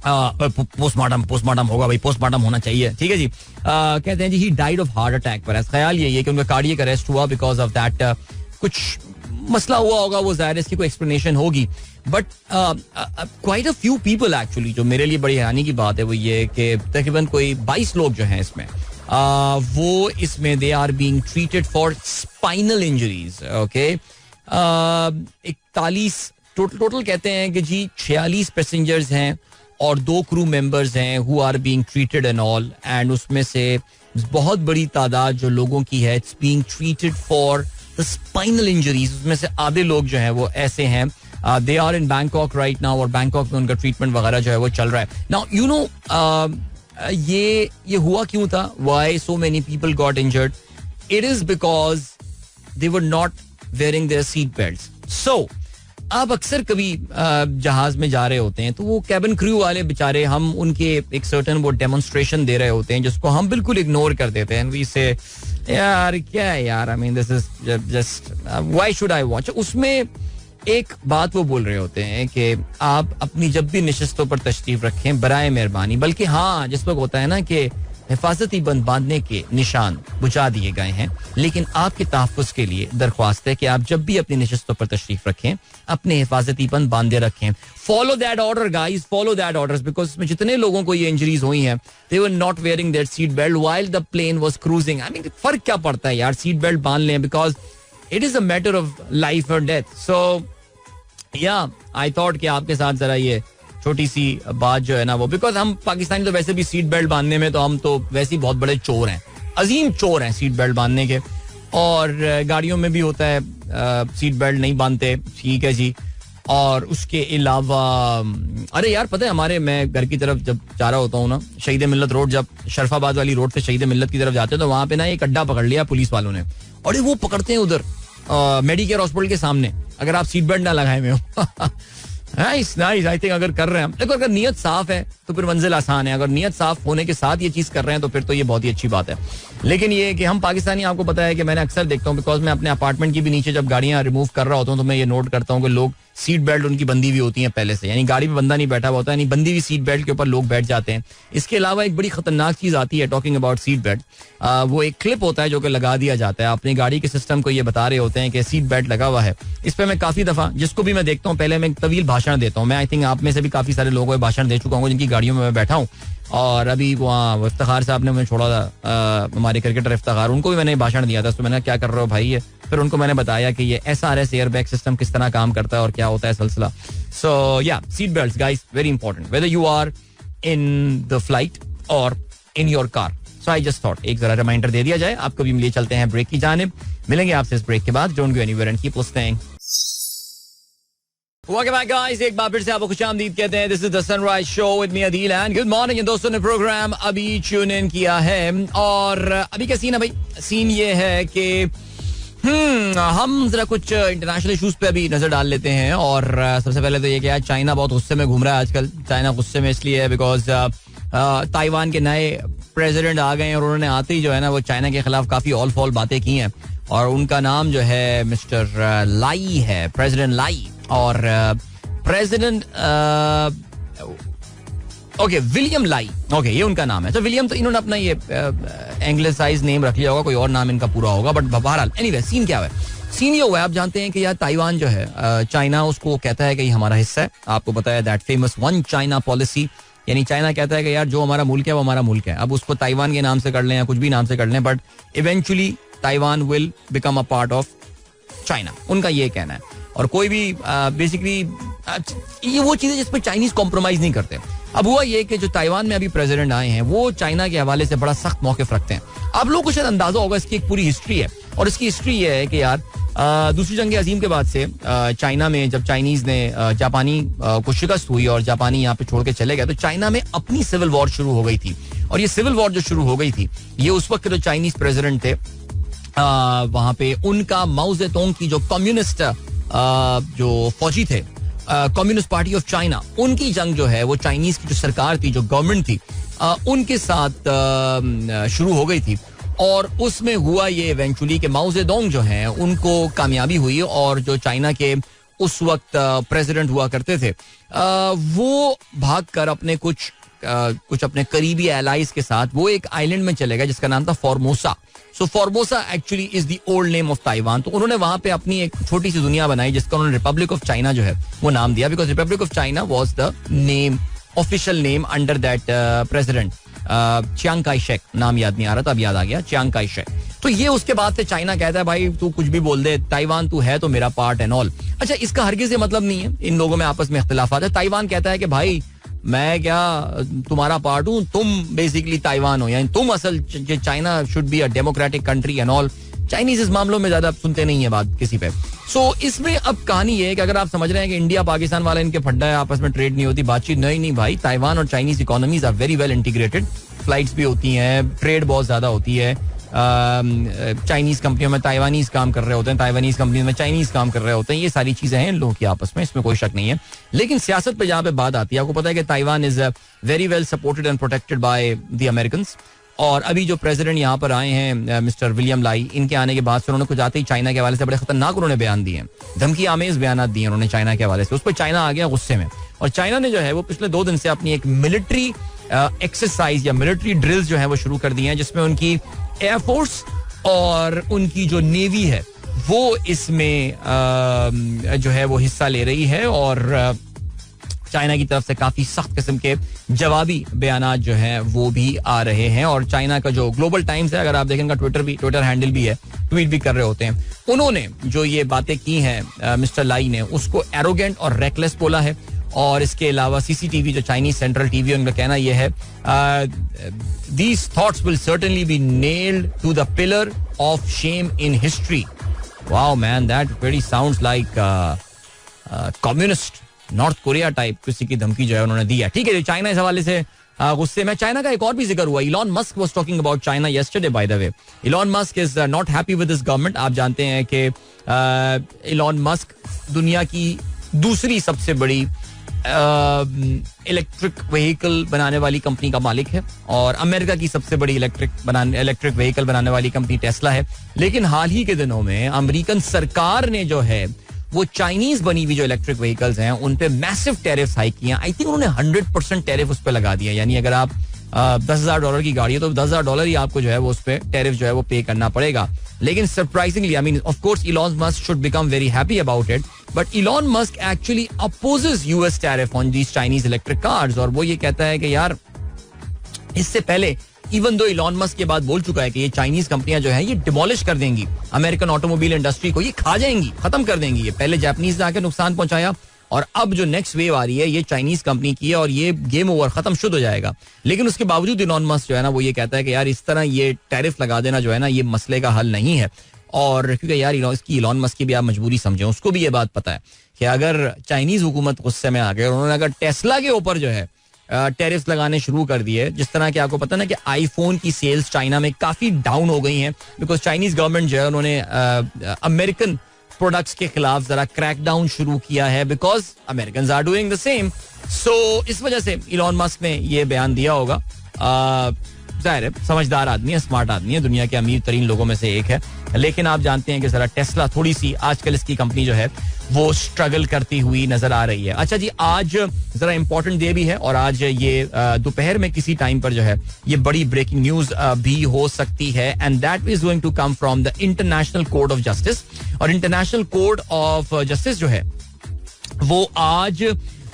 S1: पोस्टमार्टम होगा भाई, पोस्टमार्टम होना चाहिए, ठीक है जी. कहते हैं जी he died of heart attack. पर ख्याल ये है कि उनका कार्डियक अरेस्ट हुआ बिकॉज ऑफ दैट. कुछ मसला हुआ होगा, वो जाहिर है इसकी कोई एक्सप्लेनेशन होगी. But quite a few people actually, जो मेरे लिए बड़ी हैरानी की बात है वो ये कि तकरीबन कोई 22 लोग जो हैं इसमें, वो इसमें they are being treated for spinal injuries. Okay, 41 total कहते हैं कि जी 46 पैसेंजर्स हैं, और 2 क्रू मेंबर्स हैं who are being treated and all, and उसमें से बहुत बड़ी तादाद जो लोगों की है it's being treated for the spinal injuries. उसमें से आधे लोग जो हैं वो ऐसे हैं, they are in Bangkok right now, और बैंकॉक में उनका ट्रीटमेंट वगैरह जो है वो चल रहा है. नाउ यू नो ये हुआ क्यों था, why so many people got injured? It is because they were not wearing their seat belts. So आप अक्सर कभी जहाज में जा रहे होते हैं तो वो कैबिन क्रू वाले बेचारे, हम उनके एक सर्टन वो डेमोन्स्ट्रेशन दे रहे होते हैं जिसको हम बिल्कुल इग्नोर कर देते हैं. वी से यार क्या है यार, I mean this is just why should I watch. उसमें एक बात वो बोल रहे होते हैं कि आप अपनी जब भी नशिस्तों पर तशरीफ रखें बराए मेहरबानी, बल्कि हाँ जिस वक्त होता है ना कि हिफाजती बंद बांधने के निशान बुझा दिए गए हैं, लेकिन आपके तहफ़्फ़ुज़ के लिए दरख्वास्त है कि आप जब भी अपनी नशिस्तों पर तशरीफ रखें अपने हिफाजती बंद बांधे रखें. Follow that order guys, follow that orders, because इसमें जितने लोगों को ये इंजरीज हुई हैं they were not wearing that seat belt while the plane was cruising. I mean फर्क क्या पड़ता है यार, सीट बेल्ट बांध लें, because it is a matter of life और death. So yeah I thought कि आपके साथ जरा ये छोटी सी बात जो है ना वो, बिकॉज हम पाकिस्तानी तो वैसे भी सीट बेल्ट बांधने में तो हम तो वैसे ही बहुत बड़े चोर हैं, अजीम चोर हैं सीट बेल्ट बांधने के, और गाड़ियों में भी होता है सीट बेल्ट नहीं बांधते, ठीक है जी. और उसके अलावा अरे यार पता है हमारे, मैं घर की तरफ जब जा रहा होता हूँ ना, शहीद मिल्लत रोड, जब शरफाबाद वाली रोड से शहीद मिल्लत की तरफ जाते हैं तो वहां पे ना एक अड्डा पकड़ लिया पुलिस वालों ने, और वो पकड़ते हैं उधर मेडिकेयर हॉस्पिटल के सामने अगर आप सीट बेल्ट ना लगाए हुए हो. नाइस नाइस, आई थिंक अगर कर रहे हैं हम, देखो अगर नीयत साफ है तो फिर मंजिल आसान है, अगर नीयत साफ होने के साथ ये चीज कर रहे हैं तो फिर तो ये बहुत ही अच्छी बात है. लेकिन ये कि हम पाकिस्तानी, आपको पता है कि मैंने अक्सर देखता हूँ, बिकॉज मैं अपने अपार्टमेंट की भी नीचे जब गाड़ियां रिमूव कर रहा होता हूँ तो मैं ये नोट करता हूँ कि लोग सीट बेल्ट उनकी बंदी हुई होती है पहले से, यानी गाड़ी पे बंदा नहीं बैठा हुआ होता है, यानी बंदी हुई सीट बेल्ट के ऊपर लोग बैठ जाते हैं. इसके अलावा एक बड़ी खतरनाक चीज आती है टॉकिंग अबाउट सीट बेल्ट, वो एक क्लिप होता है जो कि लगा दिया जाता है, अपनी गाड़ी के सिस्टम को ये बता रहे होते हैं कि सीट बेल्ट लगा हुआ है. इस पर मैं काफी दफा जिसको भी मैं देखता हूँ पहले मैं एक तवील भाषण देता हूँ. मैं आई थिंक आप में से भी काफी सारे लोगों को भाषण दे चुका हूँ जिनकी गाड़ियों में मैं बैठा हूँ, और अभी वहाँ इफ्तिखार साहब ने मुझे छोड़ा था, हमारे क्रिकेटर इफ्तिखार, उनको भी मैंने भाषण दिया था. तो मैंने क्या कर रहे हो भाई ये, फिर उनको मैंने बताया कि ये SRS एयरबैग सिस्टम किस तरह काम करता है और क्या होता है सिलसिला. So yeah seat belts guys very important whether you are in the flight और in your car. So I just thought एक जरा रिमाइंडर दे दिया जाए. आपको भी लिए चलते हैं ब्रेक की जानिब, मिलेंगे आपसे इस ब्रेक के बाद. Don't go anywhere and keep listening. Welcome back guys, एक बार फिर से आपको खुशामदीद कहते हैं. This is the sunrise show with me Adeel and good morning. दोस्तों ने प्रोग्राम अभी ट्यून इन किया है, और अभी क्या सीन है भाई, सीन ये है कि हम जरा कुछ इंटरनेशनल इश्यूज पे अभी नजर डाल लेते हैं. और सबसे पहले तो ये कि चाइना बहुत गुस्से में घूम रहा है आजकल. चाइना गुस्से में इसलिए है बिकॉज ताइवान के नए प्रेसिडेंट आ गए हैं, और उन्होंने आते ही जो है ना वो चाइना के खिलाफ काफी ऑल फॉल बातें की हैं, और उनका नाम जो है मिस्टर लाई है, प्रेसिडेंट लाई. और प्रेसिडेंट ओके विलियम लाई, ओके ये उनका नाम है. तो विलियम तो इन्होंने अपना ये एंग्लिसाइज नेम रख लिया होगा, कोई और नाम इनका पूरा होगा, बट बहरहाल एनीवे सीन क्या है, सीन ये हुआ है, आप जानते हैं कि यार ताइवान जो है चाइना उसको कहता है कि ये हमारा हिस्सा है. आपको पता है that famous one China policy, यानी चाइना कहता है कि यार जो हमारा मुल्क है वो हमारा मुल्क है. अब उसको ताइवान के नाम से कर लें या कुछ भी नाम से कर लें, but eventually Taiwan will become a part of China, उनका ये कहना है. और कोई भी बेसिकली ये वो चीजें जिस पर चाइनीज कॉम्प्रोमाइज नहीं करते. अब हुआ ये कि जो ताइवान में अभी प्रेसिडेंट आए हैं वो चाइना के हवाले से बड़ा सख्त मौकिफ रखते हैं. आप लोगों को शायद अंदाजा होगा, इसकी एक पूरी हिस्ट्री है, और इसकी हिस्ट्री ये है कि यार दूसरी जंग अजीम के बाद से चाइना में जब चाइनीज ने जापानी को शिकस्त हुई और जापानी यहाँ पे छोड़ के चले गए, तो चाइना में अपनी सिविल वॉर शुरू हो गई थी. और ये सिविल वॉर जो शुरू हो गई थी ये उस वक्त जो चाइनीज प्रेसिडेंट थे वहां पे उनका माओ जेडोंग की जो कम्युनिस्ट जो फौजी थे, कम्युनिस्ट पार्टी ऑफ चाइना, उनकी जंग जो है वो चाइनीज की जो सरकार थी, जो गवर्नमेंट थी, उनके साथ शुरू हो गई थी. और उसमें हुआ ये इवेंचुअली कि माओ जेडोंग जो हैं उनको कामयाबी हुई, और जो चाइना के उस वक्त प्रेसिडेंट हुआ करते थे वो भागकर अपने कुछ अपने करीबी एलाइज के साथ वो एक आइलैंड में चले गए जिसका नाम था Formosa. So Formosa actually is the old name of Taiwan. तो उन्होंने वहां पे अपनी एक छोटी सी दुनिया बनाई जिसका उन्होंने रिपब्लिक ऑफ चाइना जो है वो नाम दिया, because Republic of China was the name, official name under that president Chiang Kai Shek. नाम याद नहीं आ रहा था, अब याद आ गया, चियांग काई शेक. तो ये उसके बाद से चाइना कहता है भाई तू कुछ भी बोल दे, ताइवान तू है तो मेरा पार्ट एंड ऑल. अच्छा, इसका हरगिज़ ये मतलब नहीं है इन लोगों में आपस में इख्तिलाफात है. ताइवान कहता है कि भाई मैं क्या तुम्हारा पार्ट हूँ, तुम बेसिकली ताइवान हो, यानी तुम असल China should be a democratic country and all. Chinese इस मामलों में ज्यादा सुनते नहीं है बात किसी पे. सो इसमें अब कहानी ये है कि अगर आप समझ रहे हैं कि इंडिया पाकिस्तान वाला इनके फड्डा है, आपस में ट्रेड नहीं होती, बातचीत, नहीं भाई, ताइवान और Chinese economies are very well integrated. Flights भी होती हैं, ट्रेड बहुत ज्यादा होती है. चाइनीज कंपनियों में ताइवानीज काम कर रहे होते हैं, ताइवानीज कंपनी में चाइनीज काम कर रहे होते हैं. ये सारी चीजें हैं इन लोगों की आपस में, इसमें कोई शक नहीं है. लेकिन सियासत पे जहाँ पे बात आती है, आपको पता है कि Taiwan is very well supported and protected by the Americans. और अभी जो प्रेसिडेंट यहाँ पर आए हैं मिस्टर विलियम लाई, इनके आने के बाद से उन्होंने कुछ आते ही चाइना के हवाले से बड़े खतरनाक उन्होंने बयान दिए हैं, धमकी आमेज बयान दिए उन्होंने चाइना के हवाले से. उस पर चाइना आ गया गुस्से में, और चाइना ने जो है वो पिछले 2 दिन से अपनी एक मिलिट्री एक्सरसाइज या मिलिट्री ड्रिल्स जो है वो शुरू कर दी हैं, जिसमें उनकी एयरफोर्स और उनकी जो नेवी है वो इसमें जो है वो हिस्सा ले रही है. और चाइना की तरफ से काफी सख्त किस्म के जवाबी बयानात जो हैं वो भी आ रहे हैं. और चाइना का जो ग्लोबल टाइम्स है, अगर आप देखेंगे ट्विटर हैंडल भी है, ट्वीट भी कर रहे होते हैं, उन्होंने जो ये बातें की हैं मिस्टर लाई ने, उसको एरोगेंट और रेकलेस बोला है. और इसके अलावा सीसीटीवी जो चाइनीज सेंट्रल टीवी, उनका कहना यह है, these thoughts will certainly be nailed to the pillar of shame in history. Wow man, that very sounds like communist North Korea type किसी की धमकी जो है उन्होंने दी है. ठीक है, जो चाइना इस हवाले से गुस्से में. चाइना का एक और भी जिक्र हुआ. Elon Musk was talking about China yesterday, bye the way. Elon Musk is not happy with this government. आप जानते हैं कि इलॉन मस्क दुनिया की दूसरी सबसे बड़ी इलेक्ट्रिक व्हीकल बनाने वाली कंपनी का मालिक है, और अमेरिका की सबसे बड़ी इलेक्ट्रिक व्हीकल बनाने वाली कंपनी टेस्ला है. लेकिन हाल ही के दिनों में अमेरिकन सरकार ने जो है वो चाइनीज बनी हुई जो इलेक्ट्रिक व्हीकल्स हैं उन पे मैसिव टैरिफ हाइक किए. आई थिंक उन्होंने 100% टैरिफ उस पर लगा दिया. यानी अगर आप $10,000 की गाड़ी है तो $10,000 ही आपको जो है वो उस पे टैरिफ जो है वो पे करना पड़ेगा. लेकिन surprisingly, I mean of course Elon Musk should become very happy about it, but Elon Musk actually opposes US tariff on these Chinese electric cars. और वो ये कहता है कि यार, इससे पहले इवन दो इलॉन मस्क ये बात बोल चुका है कि ये चाइनीज कंपनियां जो है ये डिमोलिश कर देंगी अमेरिकन ऑटोमोबाइल इंडस्ट्री को, ये खा जाएंगी, खत्म कर देंगी. ये पहले जापानीज ने आके नुकसान पहुंचाया, और अब जो नेक्स्ट वेव आ रही है ये चाइनीज कंपनी की है, और ये गेम ओवर, खत्म, शुद्ध हो जाएगा. लेकिन उसके बावजूद इलॉन मस्क जो है ना वो ये कहता है कि यार इस तरह ये टैरिफ लगा देना जो है ना ये मसले का हल नहीं है. और क्योंकि यार इलॉन मस्क की भी आप मजबूरी समझें, उसको भी ये बात पता है कि अगर चाइनीज हुकूमत गुस्से में आ गए, उन्होंने अगर टेस्ला के ऊपर जो है टैरिफ लगाने शुरू कर दिए, जिस तरह के आपको पता ना कि आईफोन की सेल्स चाइना में काफी डाउन हो गई हैं, बिकॉज चाइनीज गवर्नमेंट जो है उन्होंने अमेरिकन प्रोडक्ट्स के खिलाफ जरा क्रैकडाउन शुरू किया है, because Americans are doing the same. So इस वजह से इलॉन मस्क ने ये बयान दिया होगा. जाहिर है समझदार आदमी है, स्मार्ट आदमी है, दुनिया के अमीर तरीन लोगों में से एक है. लेकिन आप जानते हैं कि जरा टेस्ला थोड़ी सी आजकल इसकी कंपनी जो है वो स्ट्रगल करती हुई नजर आ रही है. अच्छा जी, आज जरा इंपॉर्टेंट डे भी है, और आज ये दोपहर में किसी टाइम पर जो है ये बड़ी ब्रेकिंग न्यूज भी हो सकती है, and that is going to come from the international court of justice. और इंटरनेशनल कोर्ट ऑफ जस्टिस जो है वो आज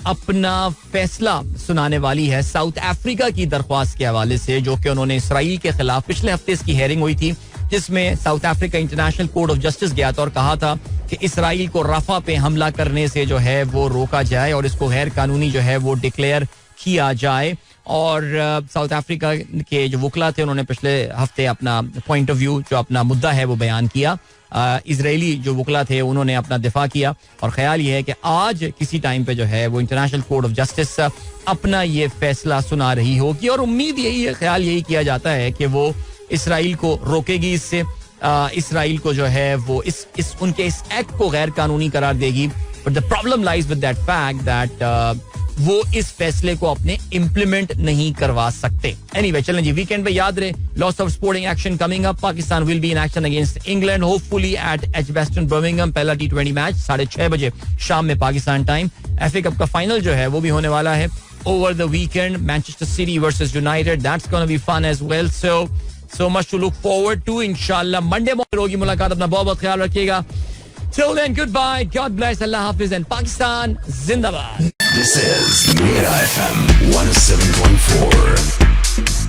S1: अपना फैसला सुनाने वाली है साउथ अफ्रीका की दरख्वास्त के हवाले से, जो कि उन्होंने इसराइल के खिलाफ पिछले हफ्ते इसकी हेयरिंग हुई थी, जिसमें south Africa international court of justice गया था और कहा था कि इसराइल को रफा पे हमला करने से जो है वो रोका जाए और इसको गैर कानूनी जो है वो डिक्लेयर किया जाए. और साउथ अफ्रीका के जो वकला थे उन्होंने पिछले हफ्ते अपना पॉइंट ऑफ व्यू, जो अपना मुद्दा है वो बयान किया. इजरायली जो वकला थे उन्होंने अपना दिफा किया, और ख्याल ये है कि आज किसी टाइम पे जो है वो इंटरनेशनल कोर्ट ऑफ जस्टिस अपना ये फैसला सुना रही होगी. और उम्मीद यही है, ख्याल यही किया जाता है कि वो इसराइल को रोकेगी, इससे इसराइल को जो है वो इस उनके इस एक्ट को गैर कानूनी करार देगी. But the problem lies with that fact that वो इस फैसले को अपने इम्प्लीमेंट नहीं करवा सकते. एनीवे, चलें जी, वीकेंड पे याद रहे, lots of sporting action coming up. Pakistan will be in action against England, hopefully at Edgbaston Birmingham. पहला T20 मैच 6:30 बजे शाम में पाकिस्तान टाइम. FA कप का फाइनल जो है वो भी होने वाला है over the weekend, Manchester City versus United. That's gonna be fun as well. So much to look forward to. इंशाल्लाह मंडे मॉर्निंग होगी मुलाकात. अपना बहुत बहुत ख्याल रखिएगा. Till then, goodbye. God bless. Allah Hafiz and Pakistan Zindabad.
S2: This is Mira FM 107.4.